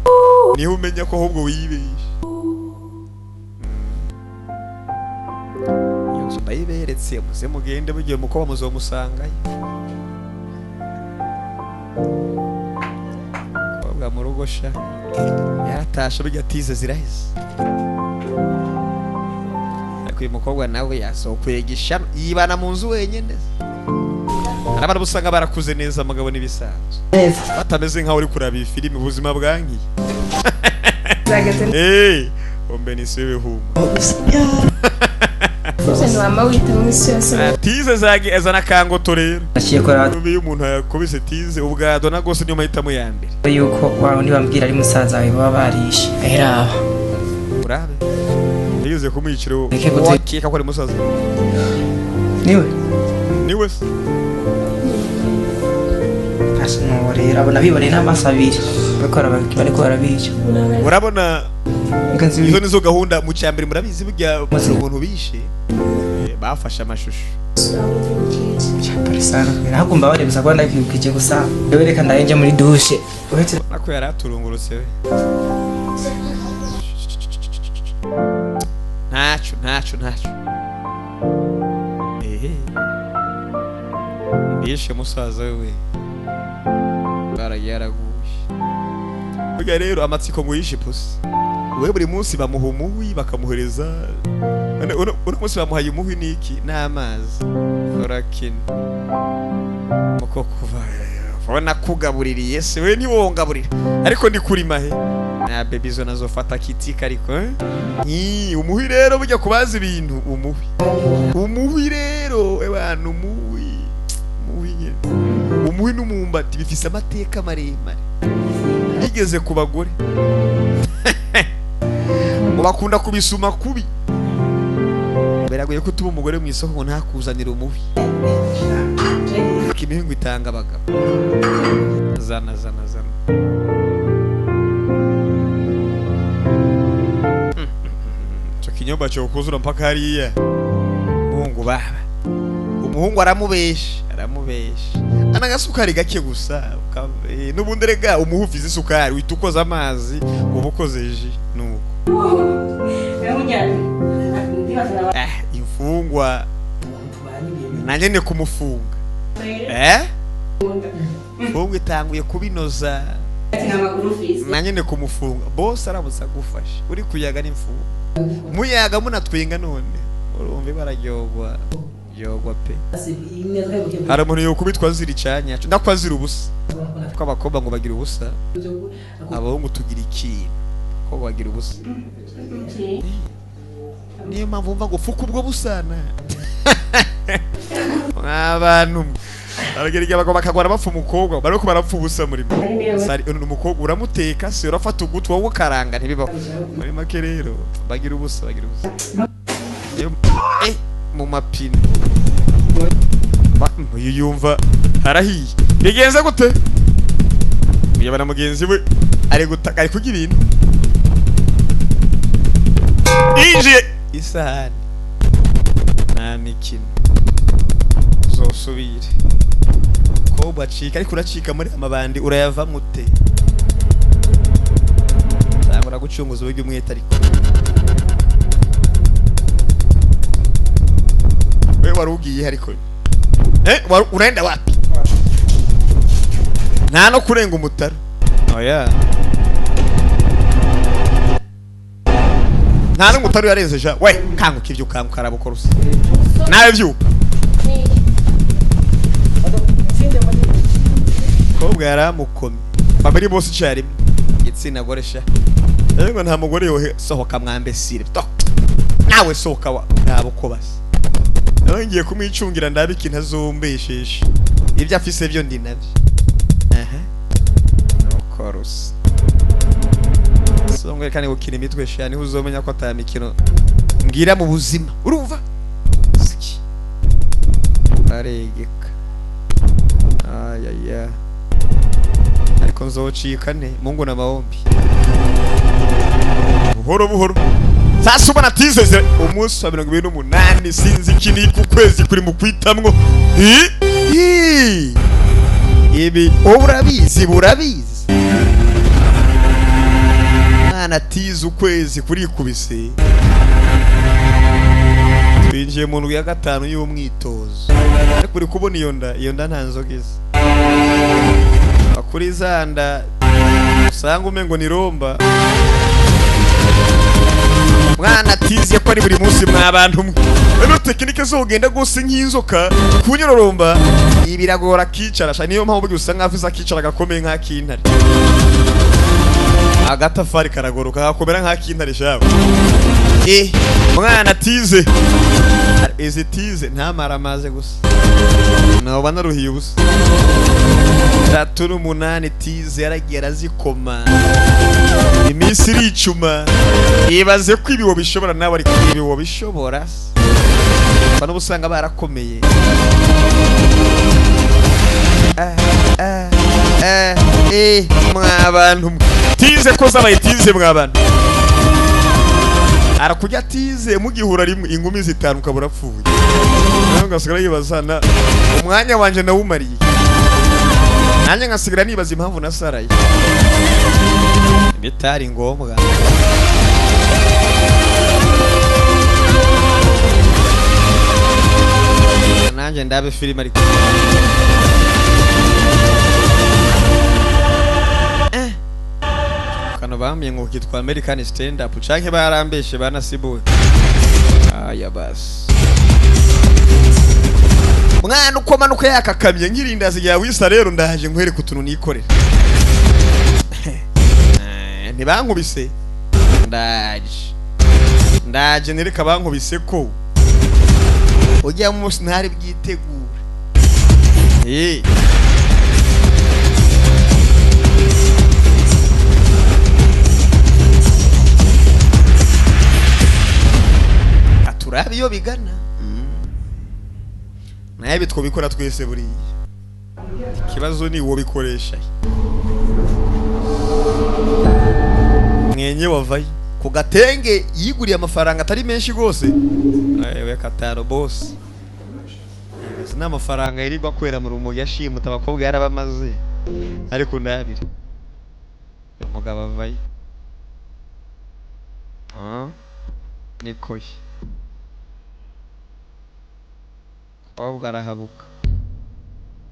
niho umenya ko ahubwo wibesha yonzo bayiberetse muze mugende bugiye muko bamuzomusangaye bwa murugosha yaratashe burya tize zirahise uyu mukobwa nawe yasokwegisha yibana mu nzu wenyine arabara busanga barakuze neza amagabo n'ibisanzwe batameze nkaho uri kuraba filime ubuzima bwangiye ombe ni sewe huma Seno mama wita mwisi yose tize zagi ezana kangoto rero nakiyekora ubiye umuntu yakobise tize ubwado nagose niyo mahitamo ya mbere yuko wawe ndibambwira ari musaza wawe baba barishe ahera urabe yigeze kumwiciro Reke gute- wakeka ko ari musaza niwe no rero abona bibone n'amaso abiri bariko barabica urabona nganzi izo nizo gahunda mu cyambere murabizi burya umuntu bishe bafashe amashusho Pole sana. Nahagomba bari gusa kwanda kwibukije gusa. Ewe reka ndayenje muri douche. Uretse nako yaraturungurutse we. Ntacu. Mbishe musaza we. Barageraguye. Burya rero amatsiko ngo yishe pusi. We buri munsi bamuha umuhwi bakamuhereza. Uno munsi bamuhaye umuhwi niki n'amazi. Urakina. Muko kuva. Ubona kugabuririye se we ni wongaburira. Ariko ndi kuri mahe. Na baby zo nazofata kitika ariko umuhwi rero burya kubaza ibintu umuhwi rero abantu umuhwi n'umumbati bifise amateka maremare bigeze ku bagore bakunda kubisuma kubi beragoye ko tuba umugore mu isoko ntakuzanira umuhwi imihingo itanga abagabo zana kinyomba cyo kuzura mpaka hariya mungu baba umuhungu aramubesha anagasukari gake gusa n'ubundi rega umuhufize isukari witukoza amazi ubukozeje nuko imfungwa nanyene kumufunga mfungwa itanguye kubinoza nanyene kumufunga bose aramutse agufasha uri kuyaga n'imfungwa muyaga munatwenga none urumve barajyogwa pe hari umuntu yokubitwa ziri cyanya ndakwazira ubusa ko abakobwa ngo bagira ubusa abahungu tugira ikintu ko bagira ubusa niyo mpamvu mva ngo fuka ubwo busana abantu aragera igihe abagabo bakagwara bapfa umukobwa bariko barapfa ubusa muri umukobwa uramuteka se urafata ugutwi wowe ukaranga ntibibaho muri make rero bagira ubusa mu mapine yumva harahiye bigenze gute uyabana mugenzi we ari gutaka ari kugira ibintu injiye isahani nta n'ikintu zosubire ko bacika ariko uracika muri amabandi urayava mute cyangwa uragucunguza uburyo umwete ariko we warugiye ariko urenda wapi nta no kurenga umutaro oya nta n'umutaro yarenze ja we kanguka ivyo kanguka arabukorusa nawe vyuka kobwa yaramukomye babiri bose cyari igitsina gore sha ngo nta mugore yohe sohoka mwambesire nawe sohoka wa ntabuko basi ngiye kumwicungira ndabiki ntazombesheje ibyo afise byo ndi navyo no chorus songwe kane gukina imitwe sha niho uzomenya ko atamikino ngira mu buzima urumva aregeka ayaya ariko nzocika ne Mungu na maombi buhoro sasa ubona tizeze umunsi wa 28 sinzi kini ku kwezi kuri mu kwitamwo ibi burabizi mwana tize ukwezi kuri kubise twinjiye mu ndwi ya gatanu y'umwitozo ariko uri kubona iyo nda nta nzogeze akuri zanda usanga umengo ni romba mwana tize ko ari buri munsi mwabantu mwe rero tekinike zo ugenda gose nk'inzoka kunyororomba ibiragora kicarasha niyo mpamvu usanga afisa kicara gakomeye nka kintare agatafari karagoroka gakomera nka kintare shawe mwana tize tize nta maramaze gusa naho banaruhiye ubusa 38 tize yaragiye arazikoma iminsi iricuma ibaze ko ibiwo bishobora nawe ariko ibiwo bishobora bano busanga barakomeye mwabantu tize ko zabaye tize mwabantu arakujya atize mugihura rimwe ingumi zitanu kabura apfuye naho ngasigara yibazana umwanya wanje nawumariye nanjye ngasigara nibaza impamvu nasaraye bitari ngombwa nanjye ndabe filime ariko kano bambye ngo kitwa American stand up canke barambeshe banasibuye aya basi mwana uko manuka yakakamye nkirindazi ya wisa rero ndaje nkwereka utuntu nikorera ntibankubise ndaje nereka bankubise ko ujya mu ntari byitegura aturabe iyo bigana naye bitwo bikora twese buriya ikibazo ni uwo bikoresha mwenye wavaye ku gatenge yiguriye amafaranga atari menshi gose we kataro boss sina amafaranga yirirwa kwera mu rumo yashimuta abakobwa yarabamaze ariko ndabire umugabo avaye nikoye abakobwa arahabuka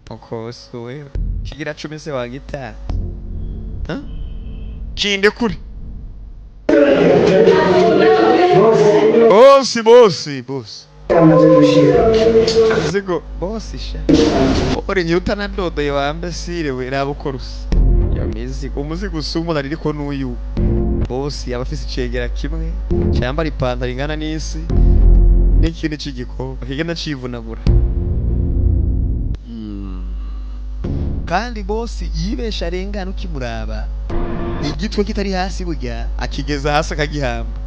uko wewe kigira 10 se wagita chinde kuri bosi aziko bosi sha ore nyuta na dodo yambe sire we rabukorusi yamizi umuzigo sumo nariko nuyu bosi abafise icegera kimwe cyambara ipantaro ingana n'isi n'ikindi cy'igiko kigenda civunagura kandi bosi yibesha rengana ukimuraba igitwe kitari hasi burya akigeza hasi akagihamba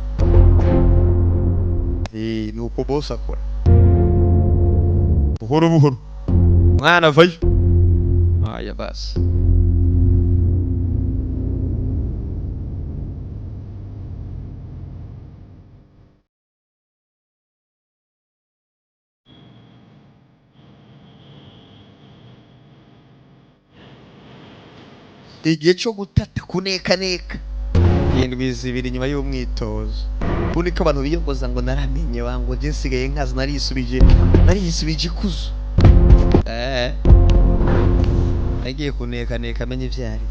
nuko bosi akora buhoro mwana vayo aya basi igihe cyo gutata kuneka indwi zibiri nyuma y'umwitozo ubundi ko abantu biyogoza ngo naramenye wango je nsigaye nkazi narisubije ikuzo agiye kuneka amenye ivyari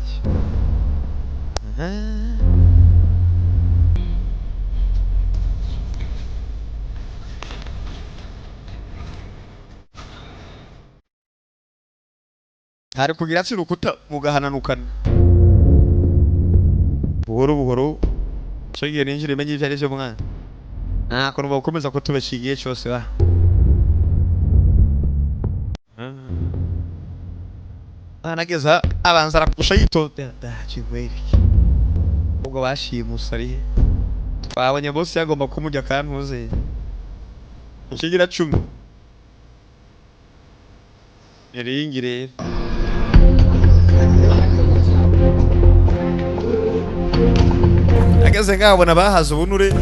hari kugira ati rukuta mugahananukana buhoro cyo ninjire menye ivyari byo mwana ko nuba gukomeza ko tubashigiye cyose wa anageza abanza rakusha yitote ndachigweriki ubwo bashimusari twabonye bosi yagomba kumujya kantuze kigira 10 Eringire ageze ngabona bahaza ubunure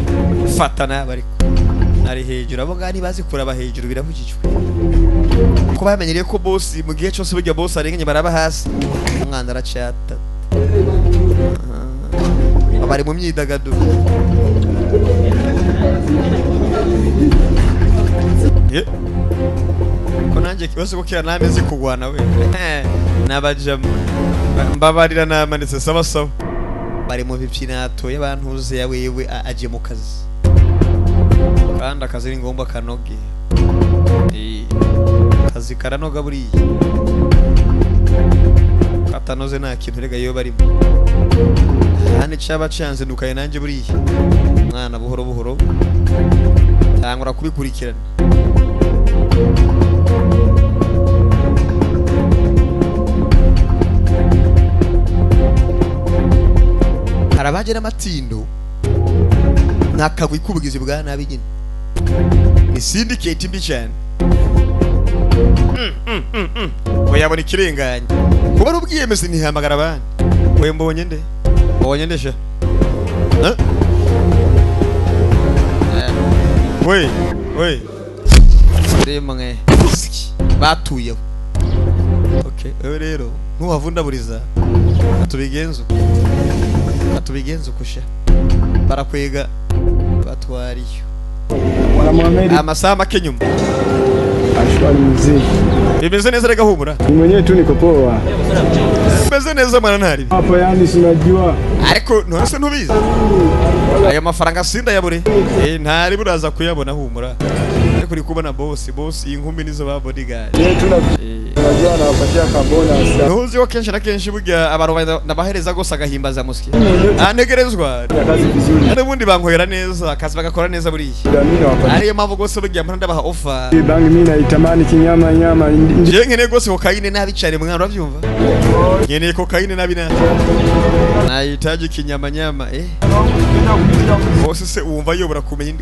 fatana bariko ari hejuru abo ngani bazi kuraba hejuru birabujijwe ko bamenyereye ko boss mu gihe cyose burya boss arenganye baraba hasi umwana aracata abari mu myidagaduro ko nanjye kibazo ko nameze kugwana we nabajama mbabarira namanitse sawa bari mu bipinato y'abantuze yawewe aje mu kazi kandi akazi ni ngombwa kanoge kazi karanoga buriya katanoze nta kintu rega yo barimo hane cyaba cyanze nukaye nanjye buriya mwana buhoro tangura kubikurikirana harabaje n'amatindo nakagwi kubugizi bwa nabi nyine ni syndicate mbi cyane oyabona ikirenganya kuba rubwiyemeze ntihamagara abandi we mbonye nde sha we rimwe batuyeho. Okay, ewe rero ntuhavundaburiza atubigenzo kusha barakwega batwariyo amasaha make nyuma. Ashwari mzee. Bimeze neza rega humura. Ni mwenyewe tu niko poa. Bimeze neza mwana ntari. Hapa yani sinajua. Ariko ntose ntubizi. Aya mafaranga sinda yabure. Ntari buraza kuyabona humura. Ariko uri kubona boss inkumi nizo ba bodyguard. Tunajua na wapatia kabona. Ntuzi wa kenshi na kenshi burya abantu nabahereza gose agahimbaza musiki. Antegerezwa. Kazi vizuri. N'ubundi bankohera neza akazi bagakora neza buriya. Ariyo mpamvu gose burya mpanda ndabaha offer. Bangi mimi naitamani kinyama nyama. Je nkene gose kokaine nabi cyane mwana uravyumva? Nkene kokaine nabi nabi. Nahitaji kinyama nyama Bose se wumva yobora kumenya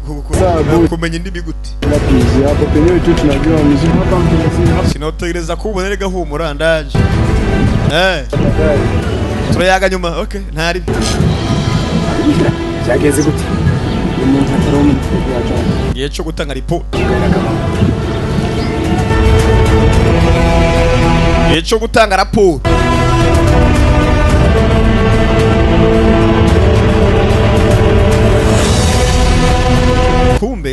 indimi gute? Napizi hapo penyewe tu tunajua muziki hapa mkini. Sinotegereza kubona rega humura ndaje. Turayaga nyuma. Okay, ntari. Cyageze gute? Umuntu ataromu Gihe cyo gutanga report. Gihe cyo gutanga raporo. Kumbe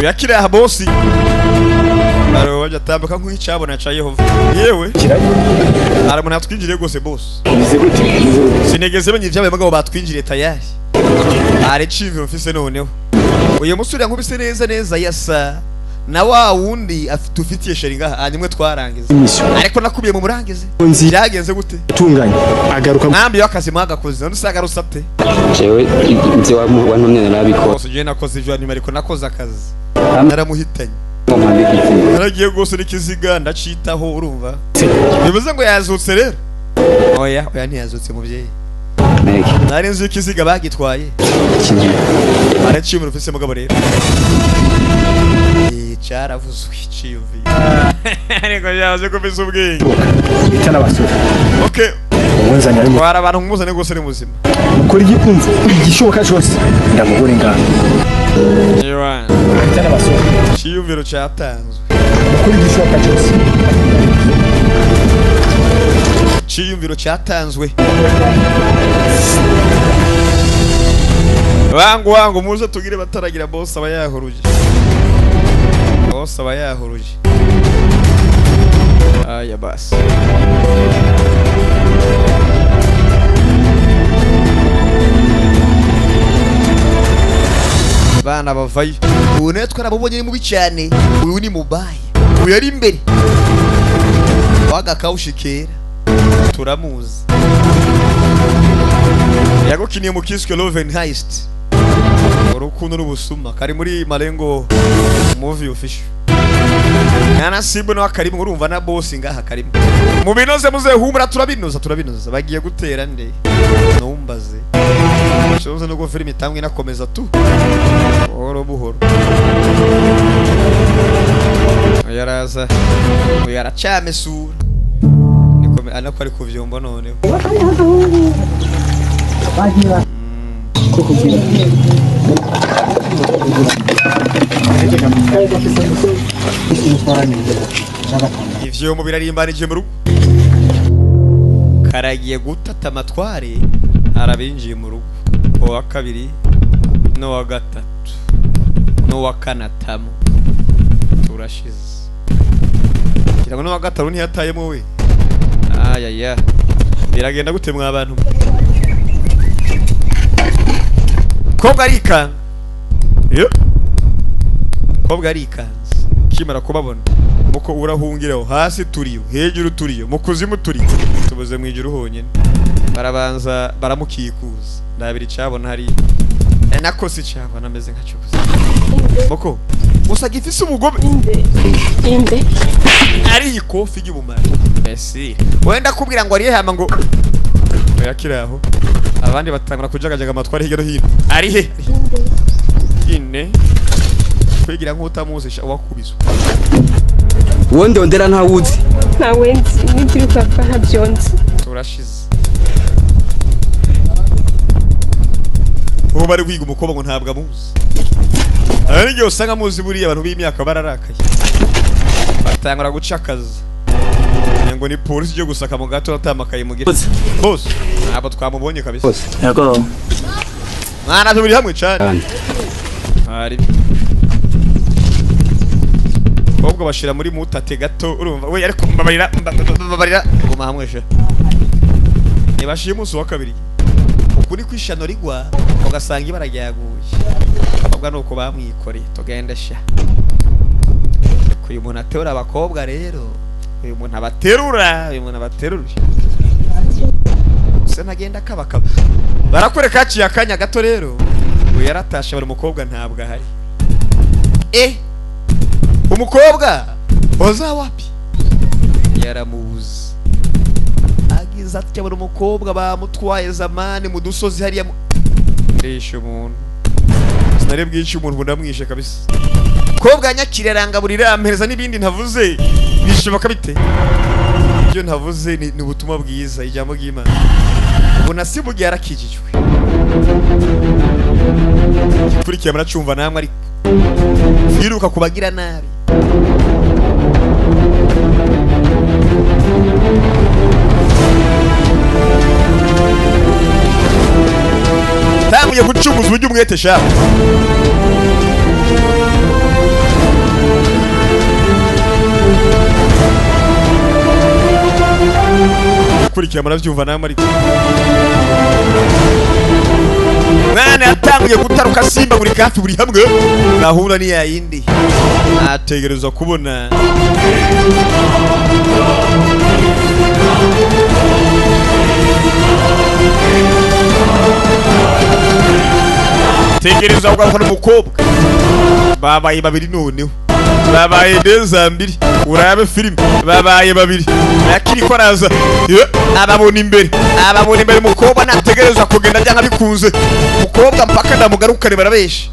yakira ha bosi baro waje tambuka nk'icabona ca Yehova yewe aramuna twinjire gose boss sinegeze benye ivyabaye bagabo batwinjire tayari ari chive office noneho uyu musuri nkubise neza yasa na wa wundi afite sharinga hanyumwe twarangiza ariko nakubiye mu murangize byagenze gute tunganye agaruka nambi yakazi mwagakoze ndusanga rusapte jewe nzi wantumye narabikora bose je nakoze ivyo nyuma ariko nakoze akazi naramuhitanye naragiye gose n'ikiziga ndacitaho urumva bivuze ngo yazutse rero oya ntiyazutse muvyeyi nari nzi ikiziga bagitwaye aracimura ufise mugabo rero cyaravuzwe ciyumviye ariko yaje kubisa ubwenge itana basura. Okay, Umuzanya arimo kwara abantu muzane gose ni muzima ukora igikunze igishoboka cyose ndamubura ingana. Yewa Itana basura. ciyumviro cyatanzwe Ukora igishoboka cyose. ciyumviro cyatanzwe wangu muze tugire bataragira boss aba yahuruje aya basi bana bavayo ubone twarabonye mubi cyane uyu ni mubaye uyu ari imbere wagakawushikera turamuzi yagukiniye mu Kiske Loven Heist urukundo n'ubusuma kari muri Malengo movie official Nana Simbo no akarimo urumva na boss ngaha karimo mu binoze muze humura turabinoza bagiye gutera nde numbaze shoze no go film itangwe nakomeza tu buhoro yaraza yaracamesura nikome anako ari kuvyomba none ivyo mu birarimbanije mu rugo karagiye gutata amatware arabinjiye mu rugo uwa kabiri no wa gatatu no wa kanatamu turashize kirago no wa gatatu ntiyatayemo we ayaya biragenda gute mwa abantu kobwa arika yo kobwa arikanze kimara kubabona muko urahungiraho hasi turiyo hejuru turiyo mukuzimu turiyo tubuze mwijuru honyene barabanza baramukikuza ndabiri cyabona hari nakosi cyabona ameze nka cyuza muko gusa gifise ubugome inde ari ikofi y'ubumara esi wenda kubwira ngo ari hama ngo yakiraho abandi batangura kujagajaga amatwari hirya no hino ari he ine kwigira nk'utamuzi wakubizwa wowe ndondera ntawuzi ntawe nzi n'igiruka nta byonzi turashize ubu bari kwiga umukobwa ngo ntabwo amuzi Ari ryo usanga muzi buriya abantu b'imyaka bararakaye. Batangura gucakaza. Ngo ni polisi cyo gusaka mu gato atamakaye mu giti. Boss, abo twamubonye kabisa. Yego. Mwana tubiri hamwe cyane. Ari. Ubwo bashira muri mutate gato urumva we ariko mbabarira ngoma hamwe je. Nibashiye umunsi wa kabiri. Ukuri kwishano rigwa ugasanga ibara ryaguye. Abakobwa nuko bamwikore tugende sha. Uyu muntu aterura abakobwa rero. Uyu muntu abaterura. Se nagenda kabakaba. Barakoreka haciye akanya gato rero. Uyu yaratashe bari umukobwa ntabwo ahari. Umukobwa oza wapi? Yaramubuze. Agize ati bari umukobwa bamutwaye zamani mu dusozi hariya ndishe umuntu. Sinarebwe iki umuntu ndamwishe kabisa. Kobwa nyakireranga buri rampereza nibindi ntavuze. Bishoboka bite? Ibyo ntavuze ni ubutumwa bwiza ijambo ry'Imana. Ubona sibugi yarakijijwe. Kurikiye muracumva namwe ariko. Yiruka kubagira nabi. Tanguye gucumuza uburyo umwete shaka. Kurikiye murabyumva namwe ariko. Mwana yatanguye gutaruka simba buri kafi buri hamwe. Gahunda ni yayindi. Ategerezwa kubona. Tegerezwa kugaruka n'umukobwa. Babaye babiri noneho. Babaye neza mbiri. Urabe filime. Babaye babiri. Yakiri ko araza. Ababona imbere. Umukobwa nategerezwa kugenda byanga bikunze. Umukobwa mpaka ndamugarukane barabesha.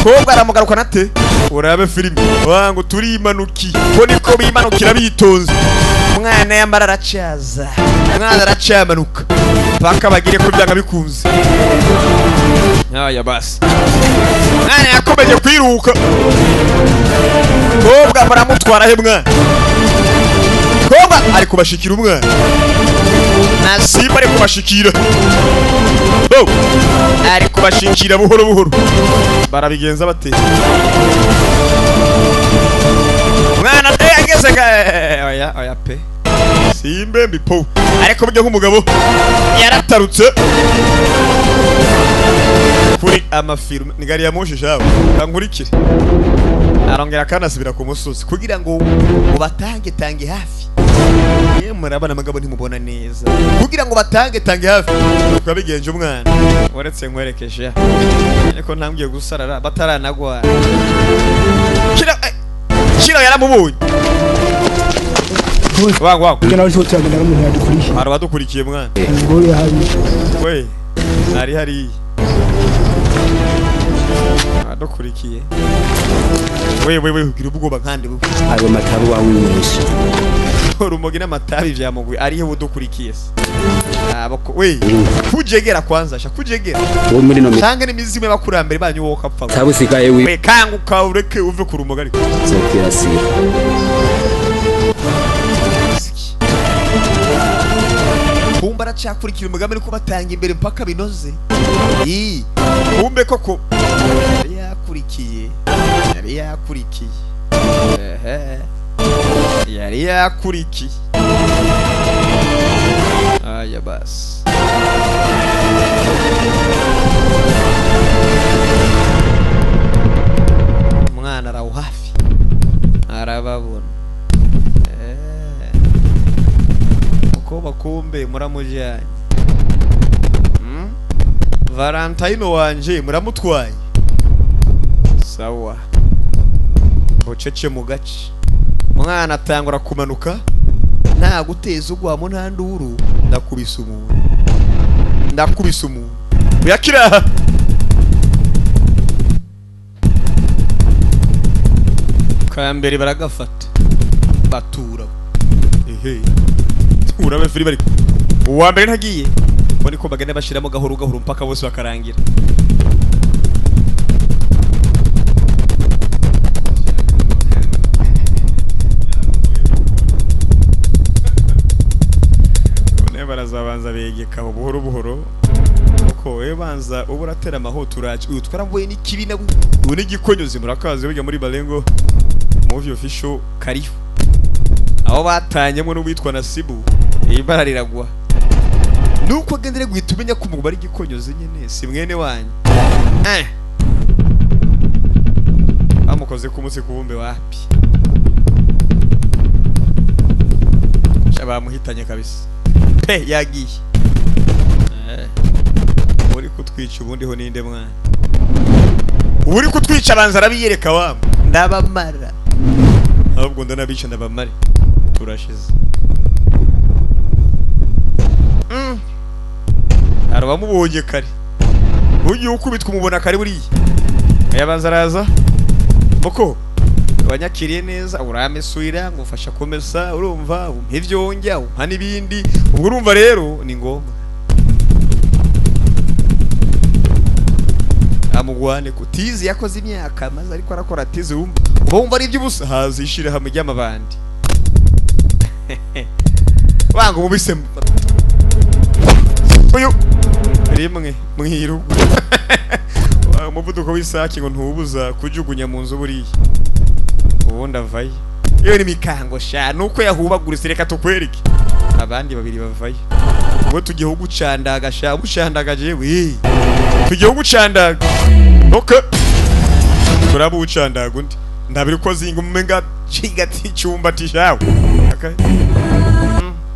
Kobwa aramugaruka nate. Urabe filime. Wango turi imanuki. Ko niko bimanukira bitonze. Umwana yambara aracaza. Umwana aracamanuka. Paka bagire ko byanga bikunze. Aya basi. Mwana yakomeje kwiruka. Kobwa baramutwara he mwana. Kobwa ari kubashikira umwana. Nasiba ari kubashikira. Ari kubashikira buhoro buhoro. Barabigenza bate. Mwana yageze oya pe. Simbe mbipo. Ariko buryo nk'umugabo yaratarutse. Kuri amafilme nigari ya moshi shawe kankurikire. Arongera kanasubira ku musozi kugira ngo ubatange hafi. Murabana amagabo ntimubona neza. Kugira ngo batange hafi. Twabigenje umwana. Waretse nkwerekeje. Ariko ntambwiye gusarara bataranagwa. Kira yaramubonye. Wangu. Ngena wali sote ngena umuntu yadukurikiye. Arabadukurikiye mwana. Ngoro yahabi. We. Hari. Adukurikiye. We ugira ubwoba kandi buko. Ayo matabu wawinywesha. Urumogi n'amatabi vyamugwe arihe budukurikiye se. Abako we kujegera kwanza sha kujegera. Wo muri no Tanga n'imizime bakurambere banyu woka pfa. Tabusigaye we. We kanguka ureke uve ku rumogi ariko. Zokira sira. Kumbara cyakurikira umugambi no kubatanga imbere mpaka binoze. Kumbe koko yari yakurikiye. Aya basi. Mwana araho hafi. Arababona. Uko bakumbe muramujyanye. Valentino wanje muramutwaye. Sawa. Bocece mu gace. Mwana atangura kumanuka. Nta guteza ugwamo nta nduru. Ndakubisa umuntu. Yakira. Kambere baragafata. Batura. Urabe filime ariko. Uwa mbere ntagiye. Boni ko bagenda bashiramo gahoro mpaka bose bakarangira. bazabanza begeka buhoro buhoro uko we banza ubu uratera amahoto uraje uyu twaravuye n'ikibi na ubu n'igikonyozi murakaze burya muri Balengo movie official kariho aho batanyemo n'uwitwa Nasibu ibara riragwa nuko gendere guhita umenya ko umugabo ari igikonyozi nyine si mwene wanyu bamukoze ku munsi kubumbe wapi bamuhitanye kabisa pe yagiye uri kutwica ubundi ho ninde mwana uri kutwica abanza arabiyereka wamo ndabamara ahubwo ndanabica ndabamare turashize arabamubonye kare ugiye ukubitwa umubona kare buriya ayabanza araza boko abanyakiriye neza uramesuira ngufasha komesa urumva umhivyo wonjya umpa nibindi ubwo urumva rero ni ngombwa amugwane kutizi yakoze imyaka maze ariko arakora tizi wumva ari iby'ubusa hazishira hamwe ry'amabandi wangu mubise uyu rimwe mwirugu umuvuduko w'isaki ngo ntubuza kujugunya mu nzu buriya ubundi avaye iyo ni mikango sha nuko yahubaguritse reka tukwereke abandi babiri bavaye ubwo tugiye gucandaga sha ubucandaga jewe tugiye gucandaga okay turabu ucandaga undi ndabiri ko zinga umenga cigati cyumba tishawe okay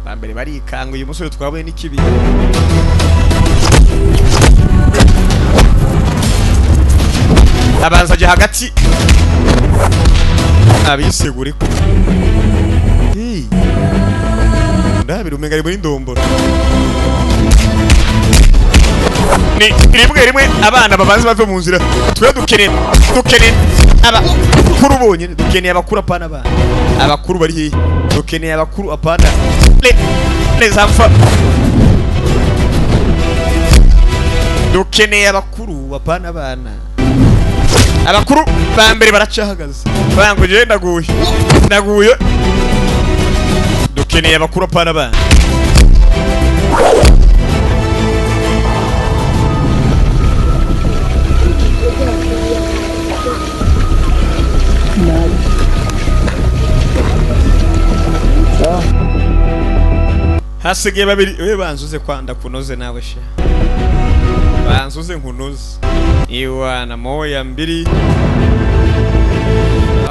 bambere bari ikango uyu musore twabuye n'ikibi abanza je hagati abisegure ko ndabiri umenga ari muri ndombora ni rimwe abana babanze bave mu nzira twe dukeneye abakuru bonyene dukeneye abakuru apana abana abakuru bari he dukeneye abakuru apana les enfants dukeneye abakuru apana abana abakuru bambere baracahagaze bango je ndaguye dukeneye abakuru apana abana hasigaye babiri we banzuze kwanda kunoze nawe sha banzuze nkunoze iwana moya mbiri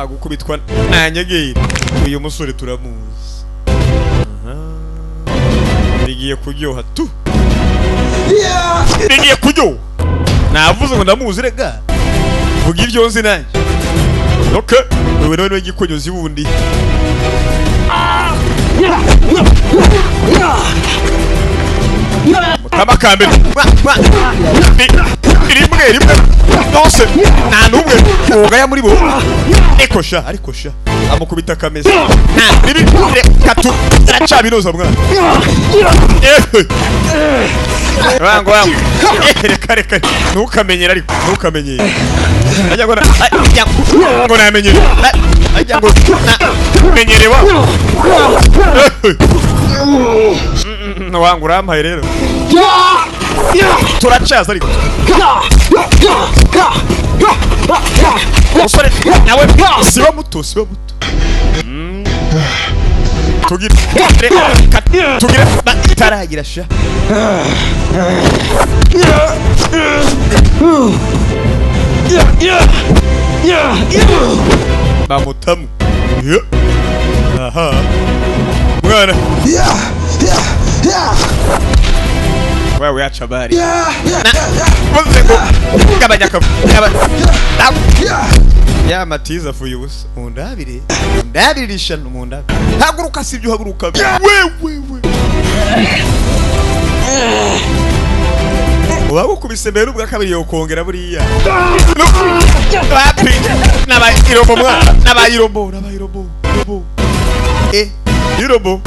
agukubitwa nanyegera uyu musore turamuzi bigiye kuryoha tu bigiye kuryoha navuze ngo ndamuzi rega vuga ibyo nzi nanjye okay wewe nawe w'igikonyozi wundi mutabakambe rimwe bose nta numwe ugaya muri bo ariko sha amukubita kameza nibi katu aracabinoza mwana wangu reka ntukamenyera ariko ntukamenyera ajya ngo namenyere ajya ngo menyerewa wangu rampaye rero turacaza ariko musore nawe siba muto tugire taragira sha bamutamu aha mwana wewe acha bari kabanyaka ya matiza fuyubusa mundabire rishano mundabire haguruka sibyo haguruka wewe wabo kubisembera ubwa kabiri yo kongera buriya bapi nabayirombo mwana nabayirombo irobo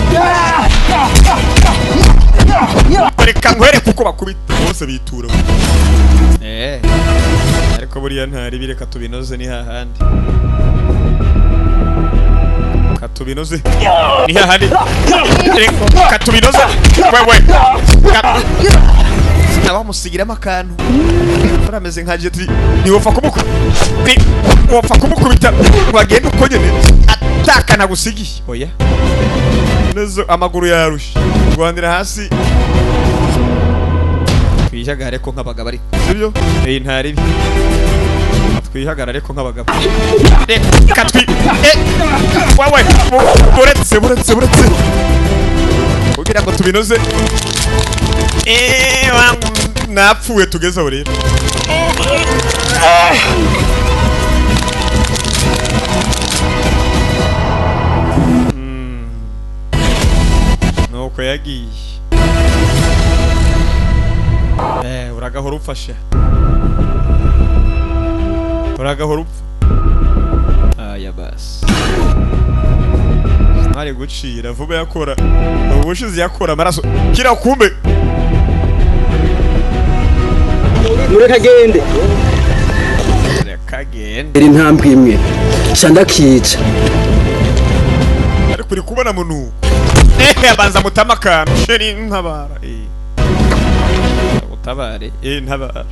reka ngwere kuko bakubita bose bitura ariko buriya ntari bireka tubinoze ni hahandi katubinoze ni hahandi katubinoze wewe nabamusigiramo akantu barameze nka jeti niwopfa kumukubita wagenda uko nyene atakana gusigiye oya nezo amaguru yarusha rwandira hasi twijagare ko nk'abagabo ariko sibyo ntari twihagarare ko nk'abagabo katwi wawe buretse kugira ngo tubinoze napfuye tugeze aho rero nuko yagiye uragahora upfasha uragahora upfa aya basi ntari gucira vuba yakora ubushize yakora amaraso kira kumbe mureka gende iri ntambwe imwe shanda kica ariko uri kubona muntu abanza mutamakana sheri ntabara mutabare ntabara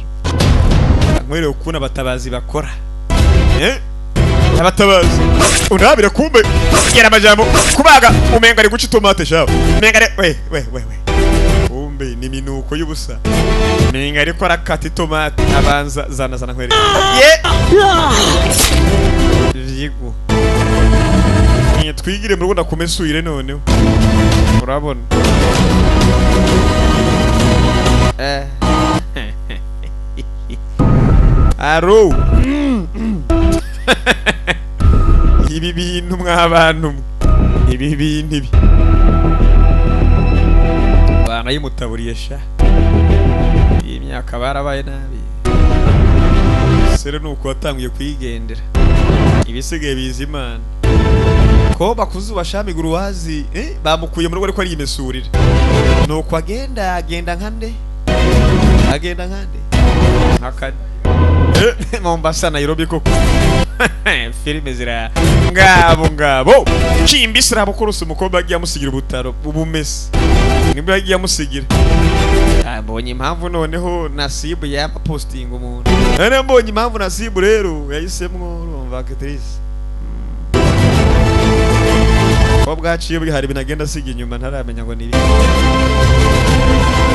nkwere ukuna batabazi bakora abatabazi unabire kumbe gera amajambo kubaga umenga ari guca tomate shawe umenga ari we kumbe ni minuko y'ubusa umenga ari ko arakata tomate abanza zana nkwere vyigo ni twigire mu rugo kumesuyire noneho urabona aro ibi bintu mw'abantu ibi bintu bana yimutaburiye sha iyi myaka barabaye nabi sere nuko watangiye kwigendera ibisigaye biza Imana ko bakuzuba shami guruwazi bamukuye mu rugo ariko ari imesurira nuko agenda nkande nkakane Mombasa Nairobi koko filime zira ngabo kimbisira bukurusa umukobwa agiye amusigira ubutaro ubumese nibwo yagiye amusigira mbonye impamvu noneho Nasibu yapa posting umuntu mbonye impamvu Nasibu rero yahisemwo urumva actrice ko bwaciye bwihari binagenda asiga inyuma ntaramenya ngo nibi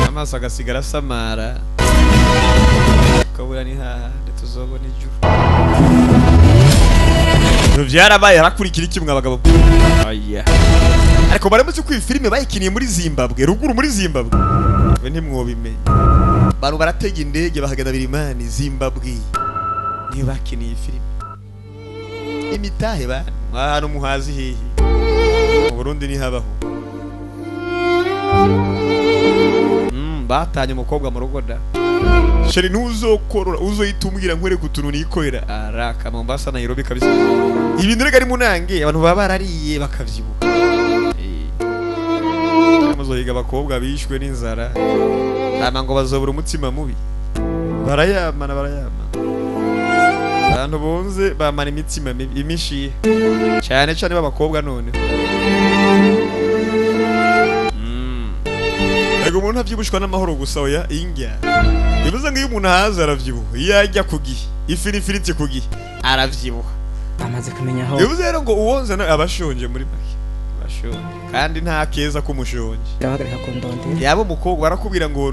amaso agasigara samara kabura ni hahandi tuzobona ijuru byarabaye harakurikira iki mwabagabo aya ariko baramutse ku filime bayikiniye muri Zimbabwe ruguru muri Zimbabwe we ntimwobimenya baro baratega indege bahagana birimani Zimbabwe ntibakiniye filime imitahe bana ahantu muhazi hehe mu Burundi ni habaho batanye umukobwa mu rugo da sheri nuzokorora uzoyitumbwira nkwere kutuntu nikorera araka Mombasa Nairobi kabisa ibintu rega ari munange abantu baba barariye bakavyibuka muzohiga abakobwa bishwe n'inzara ama ngo bazobura umutima mubi barayama abantu bonze bamana imitsima imishi cyane b'abakobwa none ego umuntu avyibushwa n'amahoro gusa oya ingya bivuze ngo iyo umuntu haza aravyibuha iyo ajya kugihe ifirifiriti kugihe aravyibuha amaze kumenya aho bivuze rero ngo uwonze abashonje muri make bashonje kandi nta keza kumushonje yabagarika ko ndonde yabo umukobwa barakubwira ngo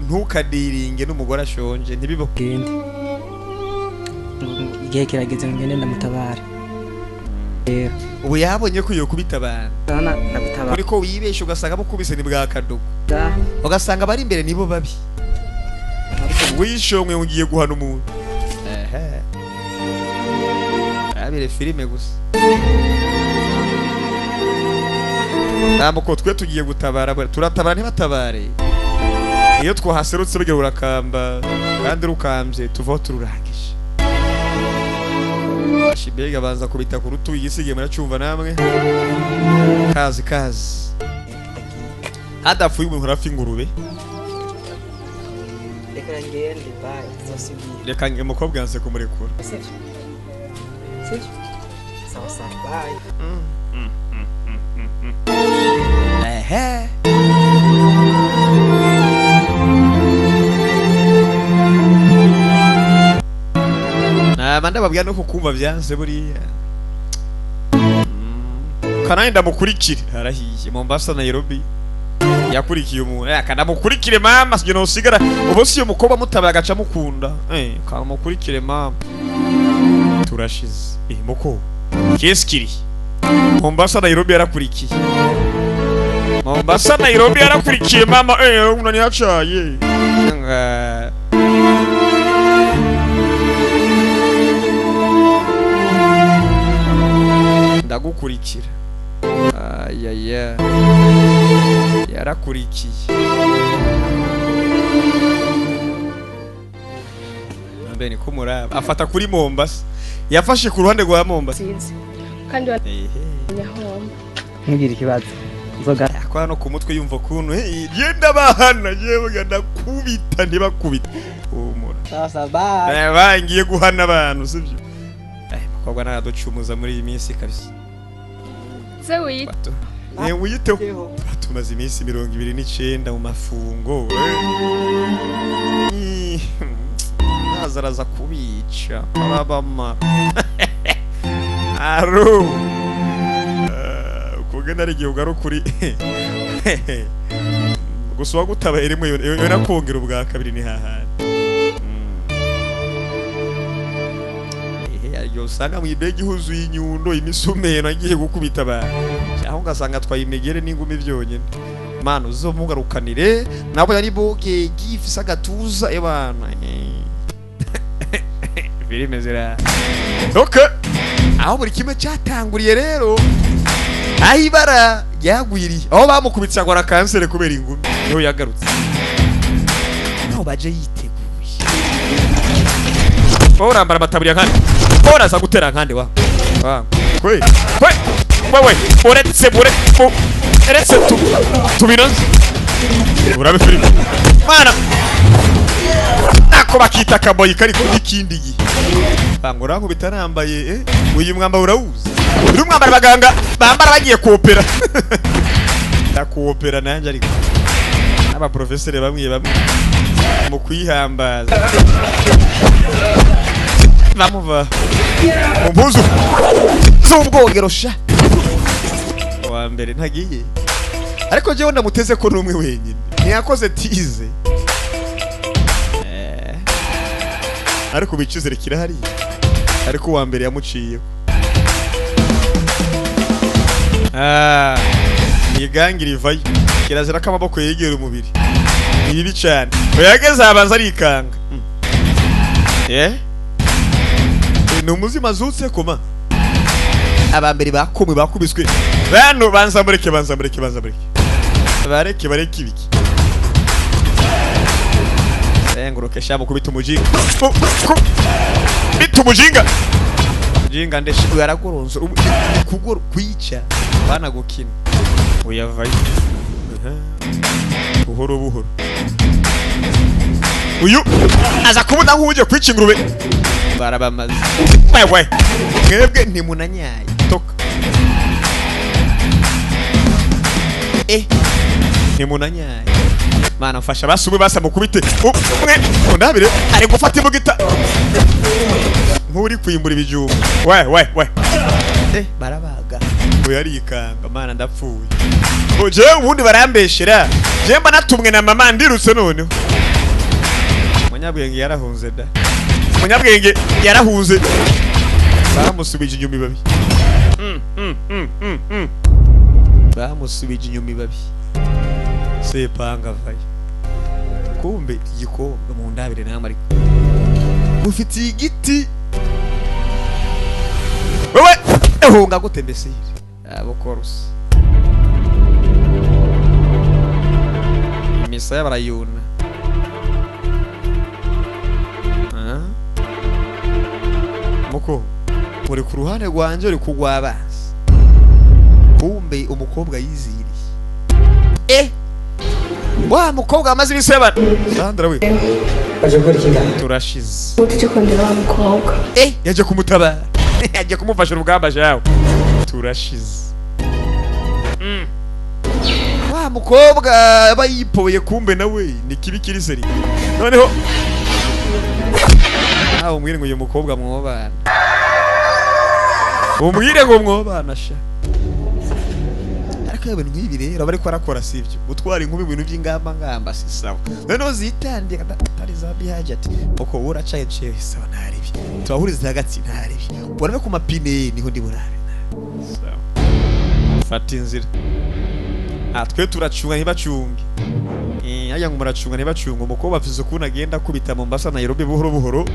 ntukadiringe n'umugore ashonje ntibibo gende igihe kirageze ngende ndamutabara ubu yabonye ko iyo kubitabara ndagutabara ariko wibeshe ugasanga mukubise ni bwa kadogo ugasanga bari imbere nibo babi wishomwe ugiye guhana umuntu abire filime gusa namuko twe tugiye gutabara turatabara ntibatabare iyo twahaserutse rugira urakamba kandi rukambye tuvaho tururangije Shibega banza kubita ku rutu igisigiye muracumva namwe kazi hadapfuye umuntu rafi ingurube reka ngende bye zosibira reka umukobwa yanse kumurekura sawa bye Ehe. Manda babwira no kukumva byanze buriya. Kana ndamukurikire harahiye Mombasa Nairobi. Yakurikiye umuntu akanamukurikire mama sije no sigara ubu si umukobwa mutabaye agaca mukunda kanamukurikire mama turashize muko keskiri Mombasa Nairobi yarakurikiye Mombasa Nairobi yarakurikiye mama unani yacaye ndagukurikira ayaya yarakurikiye mbene ko muraba afata kuri Mombasa yafashe ku ruhande rwa Mombasa kandi nyahomba ntugira ikibazo nzoga akora no ku mutwe yumva kuntu yenda bahana yewe ndakubita ntibakubita umura sasa bye bangiye guhana abantu sivyo mukobwa naradocumuza muri iyi minsi kabisa se wita wiyiteho tumaze iminsi 29 mu mafungo nazaraza kubica arabama aro kugenda ari gihe ugaro kuri gusa wagutabaye rimwe yo nakongera ubwa kabiri ni hahandi yo usanga mu ibegi huzuye inyundo imisumeno agiye gukubita abantu aho ngasanga twayimegere n'ingumi byonyine mano uzomugarukanire nabo yari boge gifisa gatuza ebana filime zira okay aho buri kimwe cyatanguriye rero ahibara yagwiriye aho bamukubitse agora kansere kubera ingumi yo yagarutse aho baje yiteguye urambara amataburiya kandi oraza gutera nkande wa kwe uretse tubinoze urabe filime mana nako bakita kaboyi kari ko ikindi gihe bangora nko bitarambaye uyu mwamba urawuzi uri mwambara baganga bambara bagiye koopera ndakoopera nanje ariko aba professeur bamwe mu kwihambaza bamuva umpuzu z'ubwogero sha wa mbere ntagiye ariko jewe ndamuteze ko numwe wenyine ntiyakoze tize ariko bicizere kirahari ariko wa mbere yamuciye igangira ivayo kirazira ko amaboko yegera umubiri ni bibi cyane oyageze abanza arikanga ni umuzima zutse koma abambere bakomwe bakubiswe bano banza mureke bareke ibiki nguruke shamo kubita umujinga bita umujinga ndeshe yaragoronzo kugoro kwica bana gukina uyavayo buhoro uyu aza kubona nkuje kwica ingurube barabamaze wewe mwebwe ntimunanyaye toka ntimunanyaye mana mfasha basubwe basa mukubite umwe ndabire ari gufata imugita nkuri kwimbura ibijumba we barabaga yari ikanga mana ndapfuye oje ubundi barambeshera je mba natumwe na mama ndirutse noneho munyabwenge yarahunze da munyabwenge yarahunze bamusubije inyuma ibabi bamusubije inyuma ibabi sepanga vaye kumbe igikombe mu ndabire namwe ariko ufite igiti wewe ehunga gutembesire abokoruse misaya barayuna muko uri ku ruhande rwanje uri kugwabaza kumbe umukobwa yiziriye wa mukobwa amaze ibiseba Sandra we aje gukora ikingana turashize utije kondera wa mukobwa yaje kumutabara yaje kumufasha urugamba jawe turashize wa mukobwa aba yipoye kumbe nawe ni kibi kiri seri noneho umwire ngo uyu mukobwa mwobana umwire ngo mwobana sha ariko ibintu nk'ibi rero bari ko arakora sivyo gutwara inkumi ibintu by'ingamba si sawa noneho zitandiye atari za bihajati uko uracaye cewe sawa ntaribi turahuriza hagati ntaribi ubona ku mapine niho ndi burabe sawa fata inzira twe turacunga ntibacunge haya ngo muracunga ntibacunge umukobwa avuze ko unagenda kubita Mombasa na Nairobi buhoro buhoro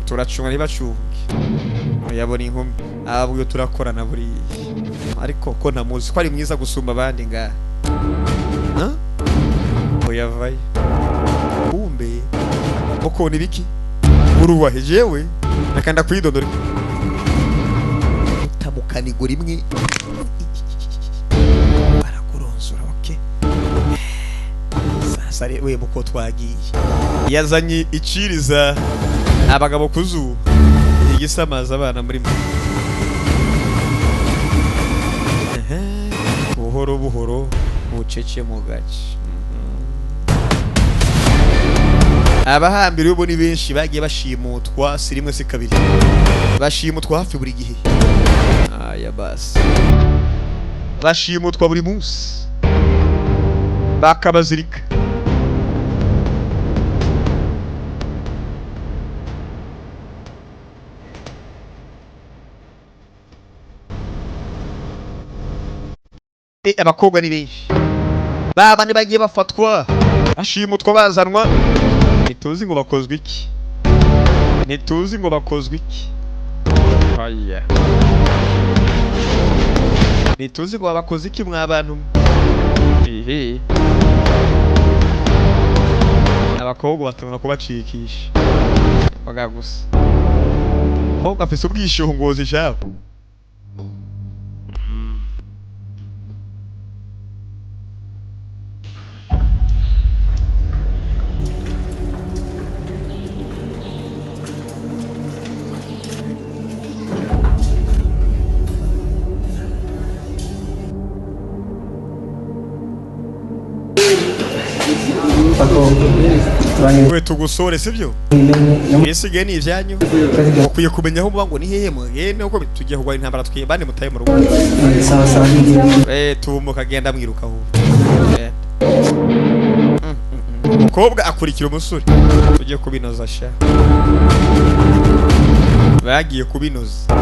turacunga ntibacunge yabona inkumi abwo turakorana buri ariko ko ntamuzi ko ari mwiza gusumba abandi nga oyavaye kumbe uko ni biki uruwa jewe nakanda kwidondora utamukanigura imwe barakuronsura okay sasa we muko twagiye yazanye iciriza abagabo kuzu igisamaza abana muri buhoro buhoro bucece mu gace abahambira ubu ni benshi bagiye bashimutwa si rimwe si kabiri bashimutwa hafi buri gihe aya basi bashimutwa buri munsi bakabazirika abakobwa ni benshi baba ni bagiye bafatwa bashimutwa bazanwa ntituzi ngo bakozwe iki ntituzi ngo bakozwe iki aya ntituzi ngo bakoze iki mwa bantu abakobwa batanga kubacikisha baga gusa ahubwo afise ubwishongozi cyabo we tugusore sivyo ese geni ivyanyu ukwiye kumenya aho muba ngo ni hehe mwene uko tugiye kugwa intambara twiye bane mutaye mu rugo tumuka genda mwiruka aho umukobwa akurikira umusore tugiye kubinoza sha bagiye kubinoza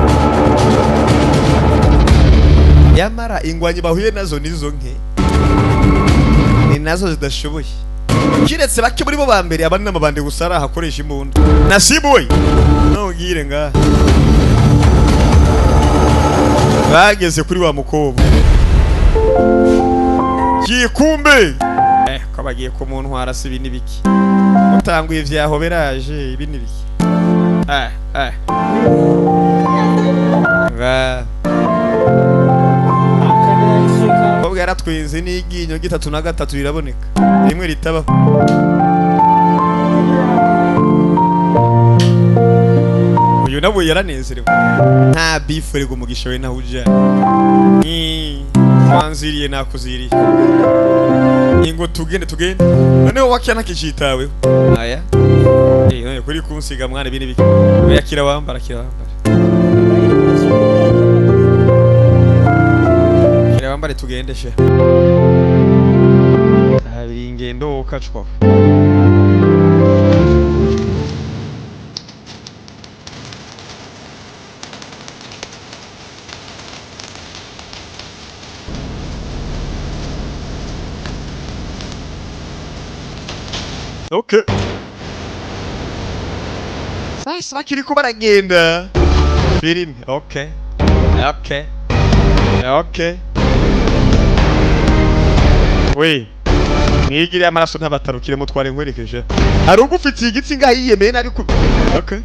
yamara ingwanyi bahuye nazo nizo nke ni nazo zidashoboye kiretse bake muri bo bambere abandi n'amabande gusara hakoresha imbunda nasibu we nongire nga bageze kuri wa mukobwa kikumbe ko bagiye ku muntu harasi ibindi biki utanguye vyaho beraje ibindi biki nga kobwa yaratwinze n'iginyo gitatu na gatatu riraboneka rimwe ritabaho uyu nawe yaranezerewe nta bifure ngo mugisha we naho uja wanziriye nakuziriye ingo tugende noneho wakyana kicitaweho aya none kuri kunsiga mwana bine biki yakira wambara kira wambare tugende she hari ingendo kacwa okay sasa bakiriko baragenda filime okay we mwigire amaraso ntabatarukire mutware nkwerekeje hari ugufitiye igitsi ngahiyemeye ariko okay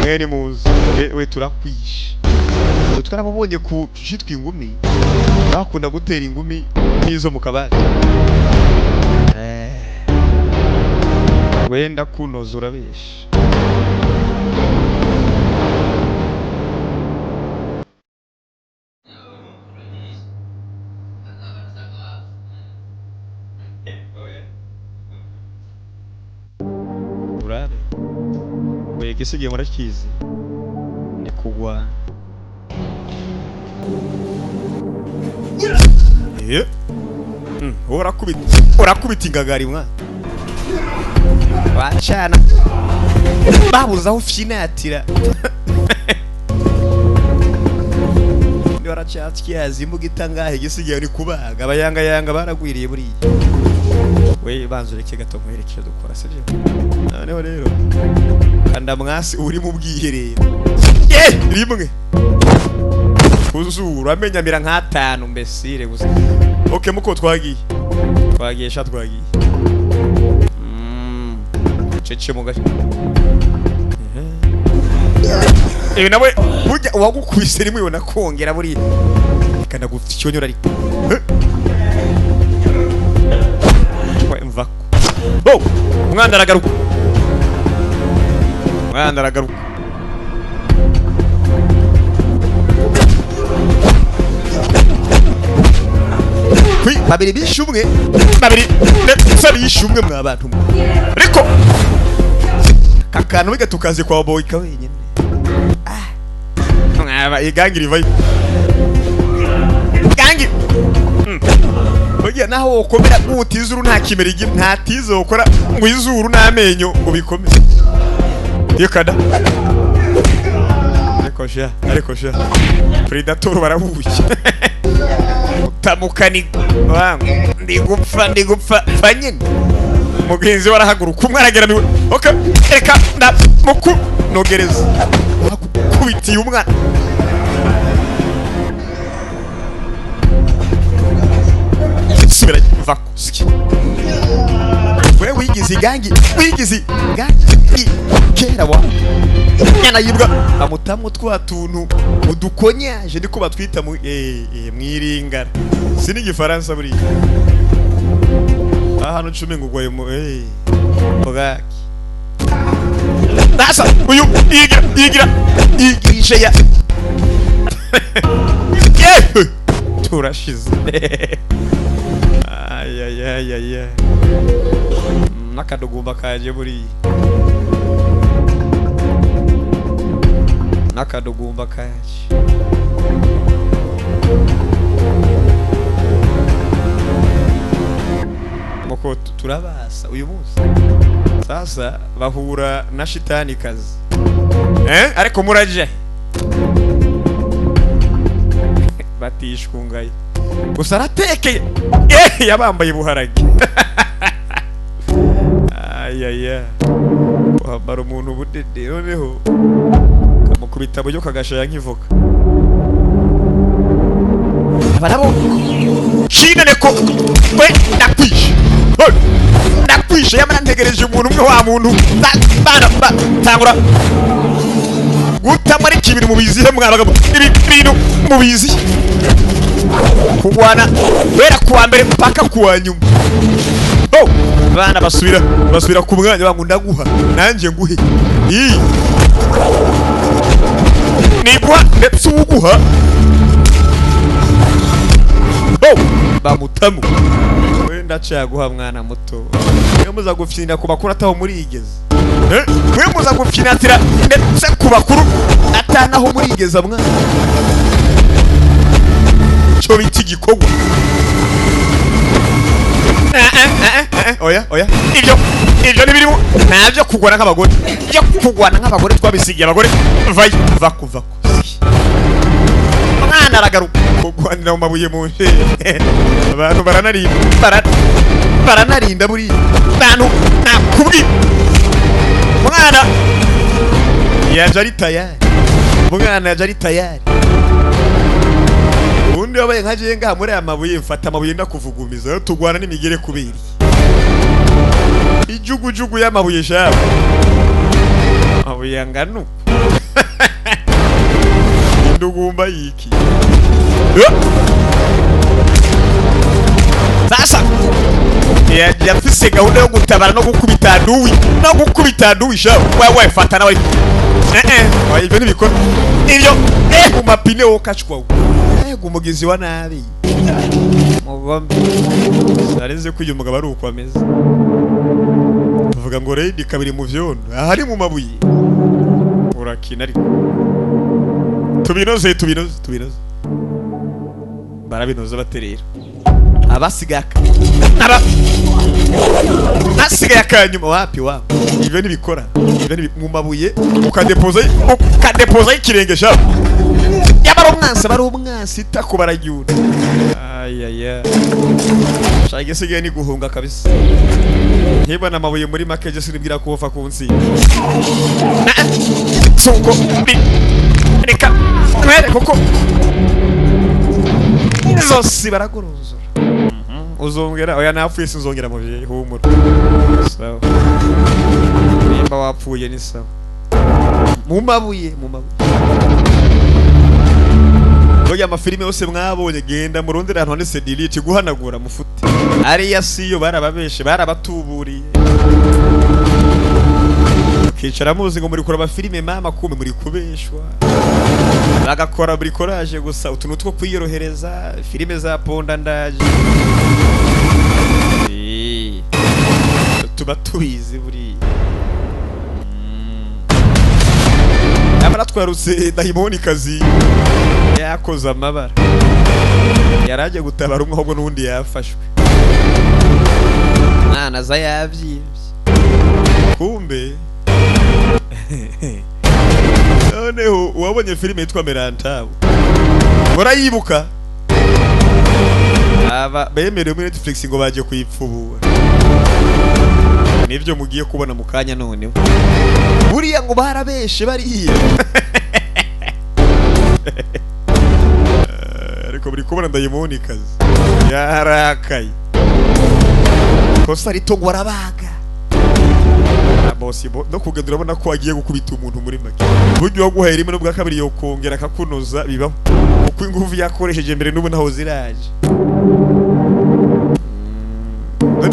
mwene muzi we turakwisha twarabonye ku shitwa ingumi bakunda gutera ingumi nizo mu kabati wenda kunoza urabesha we igisigaye murakizi ni kugwa urakubita ingagari mwana wacana babuze aho ufyinatira ndi waracatskiyazi imbuga itangahe igisigaye ni kubaga abayangayanga baragwiriye buriya we banzu reke gato nkwerekeye dukora sivyo noneho rero kanda mwasi uri mu bwiherero rimwe kuzura amenyamira nk'atanu mbesire gusa okay muko twagiye cece mugaje nawe burya uwagukubise rimwe ubona kongera buriya kana gufite icyonyora ariko mvako umwana aragaruka babiri bishumwe bishumwe mwa bantu ariko kakanu biga tukaze kwa boy ka wenyine mwaba igangira ivayo gangi oya naho ukomera gutizuru nta kimera igi nta tizo ukora ngo izuru n'amenyo ngo bikomeze iyo kada ariko sha predator barabuye utamukani wangu ndigupfa fanyine mugenzi warahaguruka umwe arageramiwe okay reka nda muku nogereza kubitiye umwana sibira vakuski we wigize gangi kera wa nyana yibwa amutamu twatuntu udukonyaje ndiko batwita mu mwiringara sini gifaransa buri hano cumi ngugwaye mu bogaki dasa uyu igisha ya turashize ay nakadugumba kaje buri nakadugumba kaje moko turabasa uyu munsi sasa bahura na shitani kazi ariko muraje batishkungaye gusa aratekeye yabambaye buharage ayaya wambara umuntu budede noneho kamukubita buryo kagashaya nk'ivoka barabo shinaneko we ndakwishe yamara ntegereje umuntu umwe wa muntu tangura gutamara ikibiri mubizi he mwabaga ibintu mubizi kugwana wera kuwa mbere mpaka kuwa nyuma bana basubira ku mwanya wangu ndaguha nanjye nguhe niguha ndetse uguha bamutamu wenda cyaguha mwana muto we muza gufyina ku bakuru ataho muri igeze we muza gufyinatira ndetse ku bakuru atanaho muri igeza mwana cyo biti gikogwa oya ibyo nibirimo ntabyo kugwana nk'abagore byo kugwana nk'abagore twabisigiye abagore vaku mwana aragaruka kugwanira mu mabuye mu nje abantu baranarinda buri bantu nakubwi mwana yaje ari tayari undi wabaye nkaje ngaha muri aya mabuye mfata amabuye ndakuvugumiza tugwana n'imigere kubiri ijugujugu y'amabuye shaba amabuye nganu ndugumba yiki sasa yafise gahunda yo gutabara no gukubita aduwi shaba wewe fata nawe ibyo nibikora ibyo umapine wo kachwa umugizi wa nabi mugombe sareze ko uyu mugabo ari uko ameze tuvuga ngo redi kabiri mu vyondo ahari mu mabuye urakina ariko tubinoze barabinoza baterera abasigaye nasigaye akanyuma wapi ibyo ntibikora mu mabuye ukadepoza ikirenge sha yabara umwansi itako baragyura ayaya shage sigaye ni guhunga kabisa niba namabuye muri makeje sinibwira ko ufa kunsi songo reka mwere koko zose baragorozora uzongera oya napfuye sinzongera mu bihe humura sawa nimba wapfuye ni sawa mu mabuye oya amafilime yose mwabonye genda murondera ahantu handitse delete guhanagura mufute ariya siyo barababeshe barabatuburiye kicara muzi ngo muri kora amafilime mama kume muri kubeshwa bagakora muri courage gusa utuntu two kwiyorohereza filime za ponda ndaje tuba tubizi buri amara twarutse dayimoni kazi yakoze amabara yaraje gutabara umwe ahubwo n'undi yafashwe mwana za yavyivye kumbe noneho wabonye filime yitwa Merantabo murayibuka aba bemerewe muri Netflix ngo baje kuyipfubura nivyo mugiye kubona mu kanya noneho buriya ngo barabeshe bariya ariko buri kubona dayimoni kazi yarakaye kosa rito ngo arabaga bosi no kugendera bona ko agiye gukubita umuntu muri make buryo waguhaye rimwe n'ubwa kabiri yo kongera akakunoza bibaho uko ingufu yakoresheje mbere n'ubu naho ziraje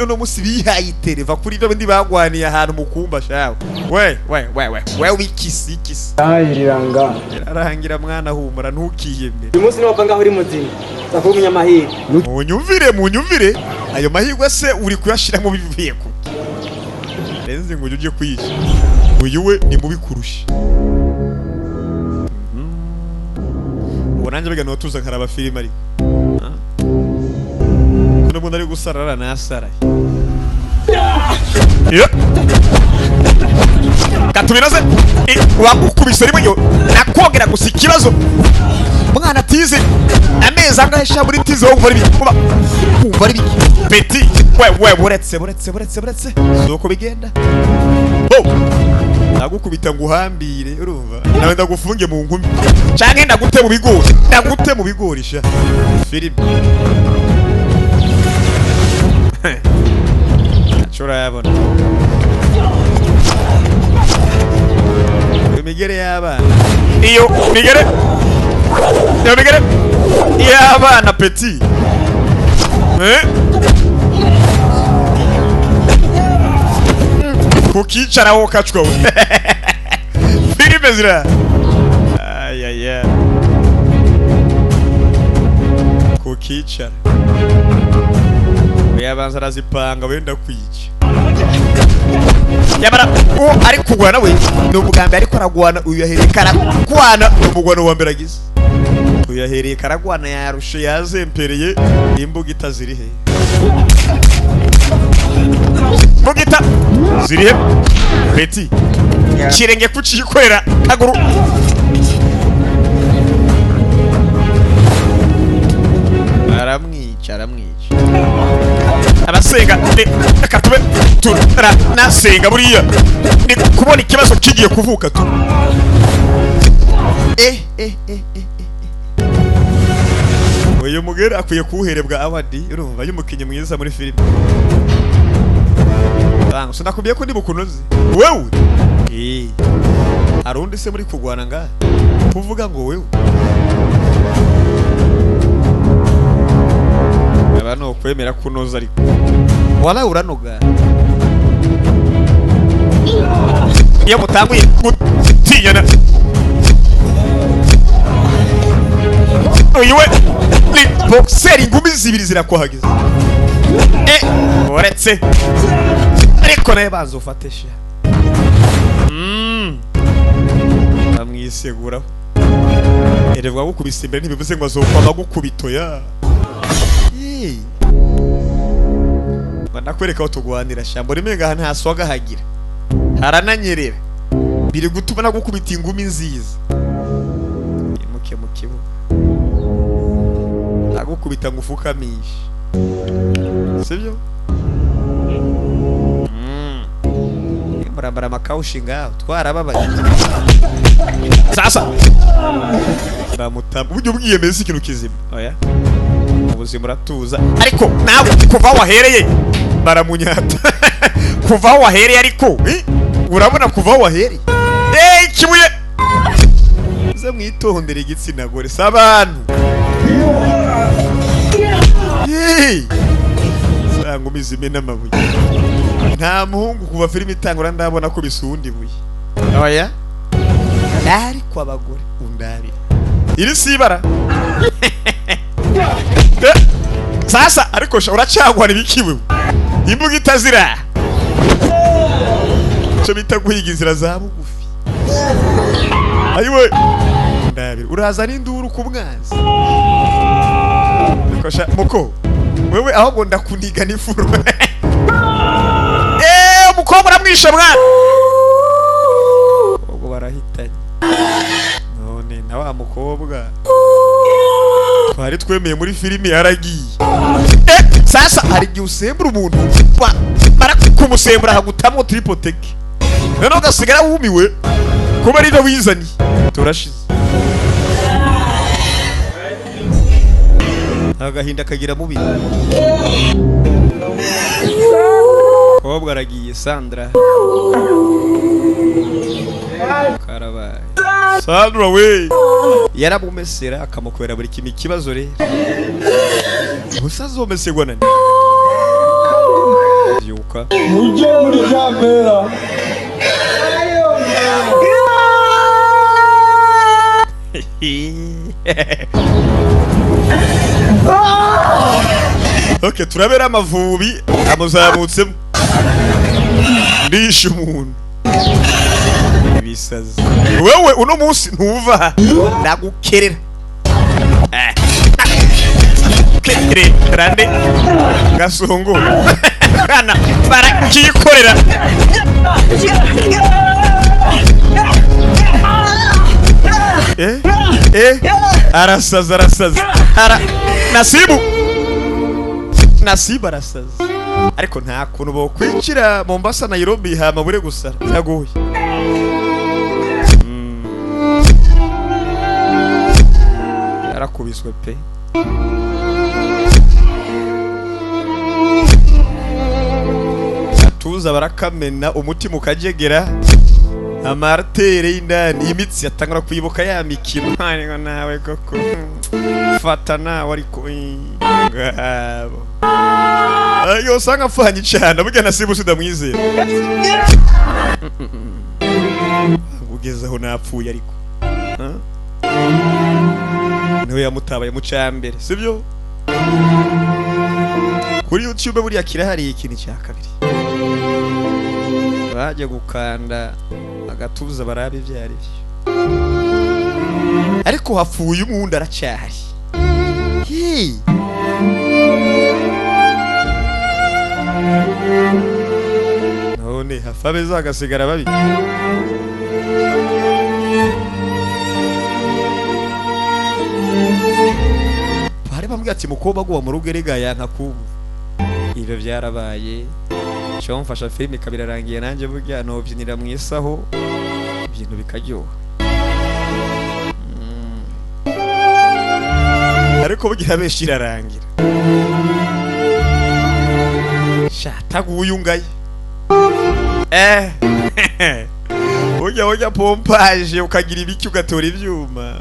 no musi bihayitere kuri byo ndi bagwaniye ahantu mukumba shawe we wikisi ayiriranga arahangira mwana humura ntukihembe uyu munsi niwo ngaho uri muzima zakuba umunyamahirwe munyumvire ayo mahirwe se uri kuyashira mu bivuye ku lenze ngo ujye kwica uyu we ni mubi kurusha ubonanje bigano tuza nkaraba filime ariko nubwo ndari gusarara nasaraye katubinaze wagukubise rimwe yo nakogera gusa ikibazo mwana tize ameza angahisha muri tize wo gukora ibi peti we buretse soko bigenda nagukubita nguhambire urumva nawe ndagufunge mu ngumi canke ndagute mu bigori sha filime chora yabona migere y'abana iyo migere y'abana petit kukicara wo kacwa filime zira ayaya kukicara yabanza arazipanga wenda kwica yabara ari kugwana we n'umugambi ariko aragwana uyu yahereye karagwana n'umugwana wa mbere agize uyu yahereye karagwana yarushe yazempereye imbuga itaziri he Bugita zirihe Betty kirenge kucikwera kaguru aramwica abasenga akatube tura nasenga buriya ni kubona ikibazo kigiye kuvuka tu uyu mugere akwiye kuwuherebwa awadi urumva y'umukinyi mwiza muri filime bango sinakubiye ko ndi bukunoze wewe arundi se muri kugwana nga kuvuga ngo wewe abantu kwemera kunoza ariko wala uranoga iyo mutanguye gutinyana uyu we ni boxer ingumi zibiri zirakwahageza uretse ariko naye bazofatesha bamwiseguraho erevwa gukubise imbere ntibivuze ngo azokwa gukubito ya banakwereka aho tugwanira shambo rimenga ntaswaga hagira harananyerera biri gutuma nagukubita ingumi nziza imuke mu kibuga agukubita ngufukamisha sibyo murambara makaushi ngaho twarababaye sasa bamutamba ujye ubwiyemeza ikintu kizima oya ubuzima uratuza ariko nawe kuva wahereye baramunyata kuva wahereye ariko urabona kuva wahereye kibuye ze mwitondera igitsina gore sabantu sanga umizime n'amabuye nta muhungu kuva filime itangura ndabona ko bisundi buye oya ariko abagore undabira iri sibara sasa ariko uracangwa nibikiwe imbuga itazira cyo bita guhiga inzira za bugufi ayiwe ndabira uraza n'induru ku mwanzi kosha muko wewe ahubwo ndakuniga n'ifuro umukobwa uramwisha mwana ubwo barahitanye none na wa mukobwa twari twemeye muri filime yaragiye sasa hari igihe usembura umuntu mara kumusembura hagutamwo tripoteke none ugasigara wumiwe kuba ari byo wizaniye turashize agahinda kagira mubi kobwa aragiye Sandra karabaye Sandra we yaramumesera akamukorera buri kimwe kibazo rero usazomesegwa nani yuka uje muri kamera Okay, turabera amavubi amuzamutsemo ndisha umuntu ibisazi wewe uno munsi ntuva nagukerera kere rande gasongo kana barakikorera arasaza Nasibu arasaza ariko nta kuntu bo kwinjira Mombasa Nairobi hama bure gusara yaguye yarakubiswe pe atuza barakamena umutima ukajegera amartere y'indani imitsi yatangura kwibuka ya mikino ariko nawe koko fata nawe ariko ngabo ayo sanga fanye cyane burya Nasibu sidamwizera ugezeho napfuye ariko niwe yamutabaye mu cyambere sibyo kuri YouTube buriya kirahari ikintu cya kabiri baje gukanda agatuza barabe ivyari ariko hapfuye umuntu aracyari none hafa beza agasigara babi bari bambwiye ati mukobwa gwa mu rugo erega yanka kubu ibyo byarabaye cyo mfasha filime kabirarangiye nanjye burya no byinira mu isaho ibintu bikaryoha ariko bugira beshi irarangira shataguye ungaye ujya pompaje ukagira ibiki ugatora ibyuma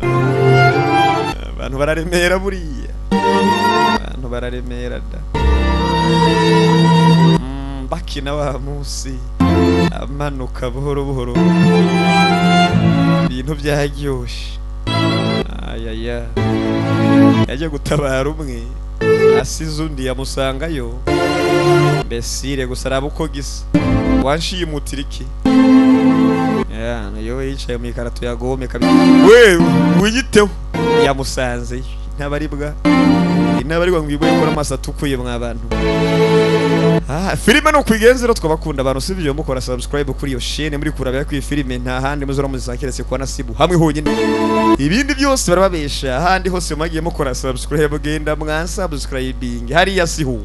abantu bararemera buriya abantu bararemera da bakina wa musi amanuka buhoro buhoro ibintu byaryoshe ayaya yaje gutabara umwe asize undi yamusangayo mbesire gusaraba uko gisa wanshiye umutiriki Yo yicaye mu ikarato yagome kabiri. We wiyiteho yamusanze ntabaribwa. Inabaribwa ngwiboye ko amasa tukuye mwabantu. Filime no kwigenzero twabakunda abantu sivyo mukora subscribe kuri iyo chaîne muri kurabya ku filime nta handi muzora muzakirese kwa Nasibu hamwe honyine. Ibindi byose barababesha handi hose magiye mukora subscribe genda mwansubscribing hariya sihu.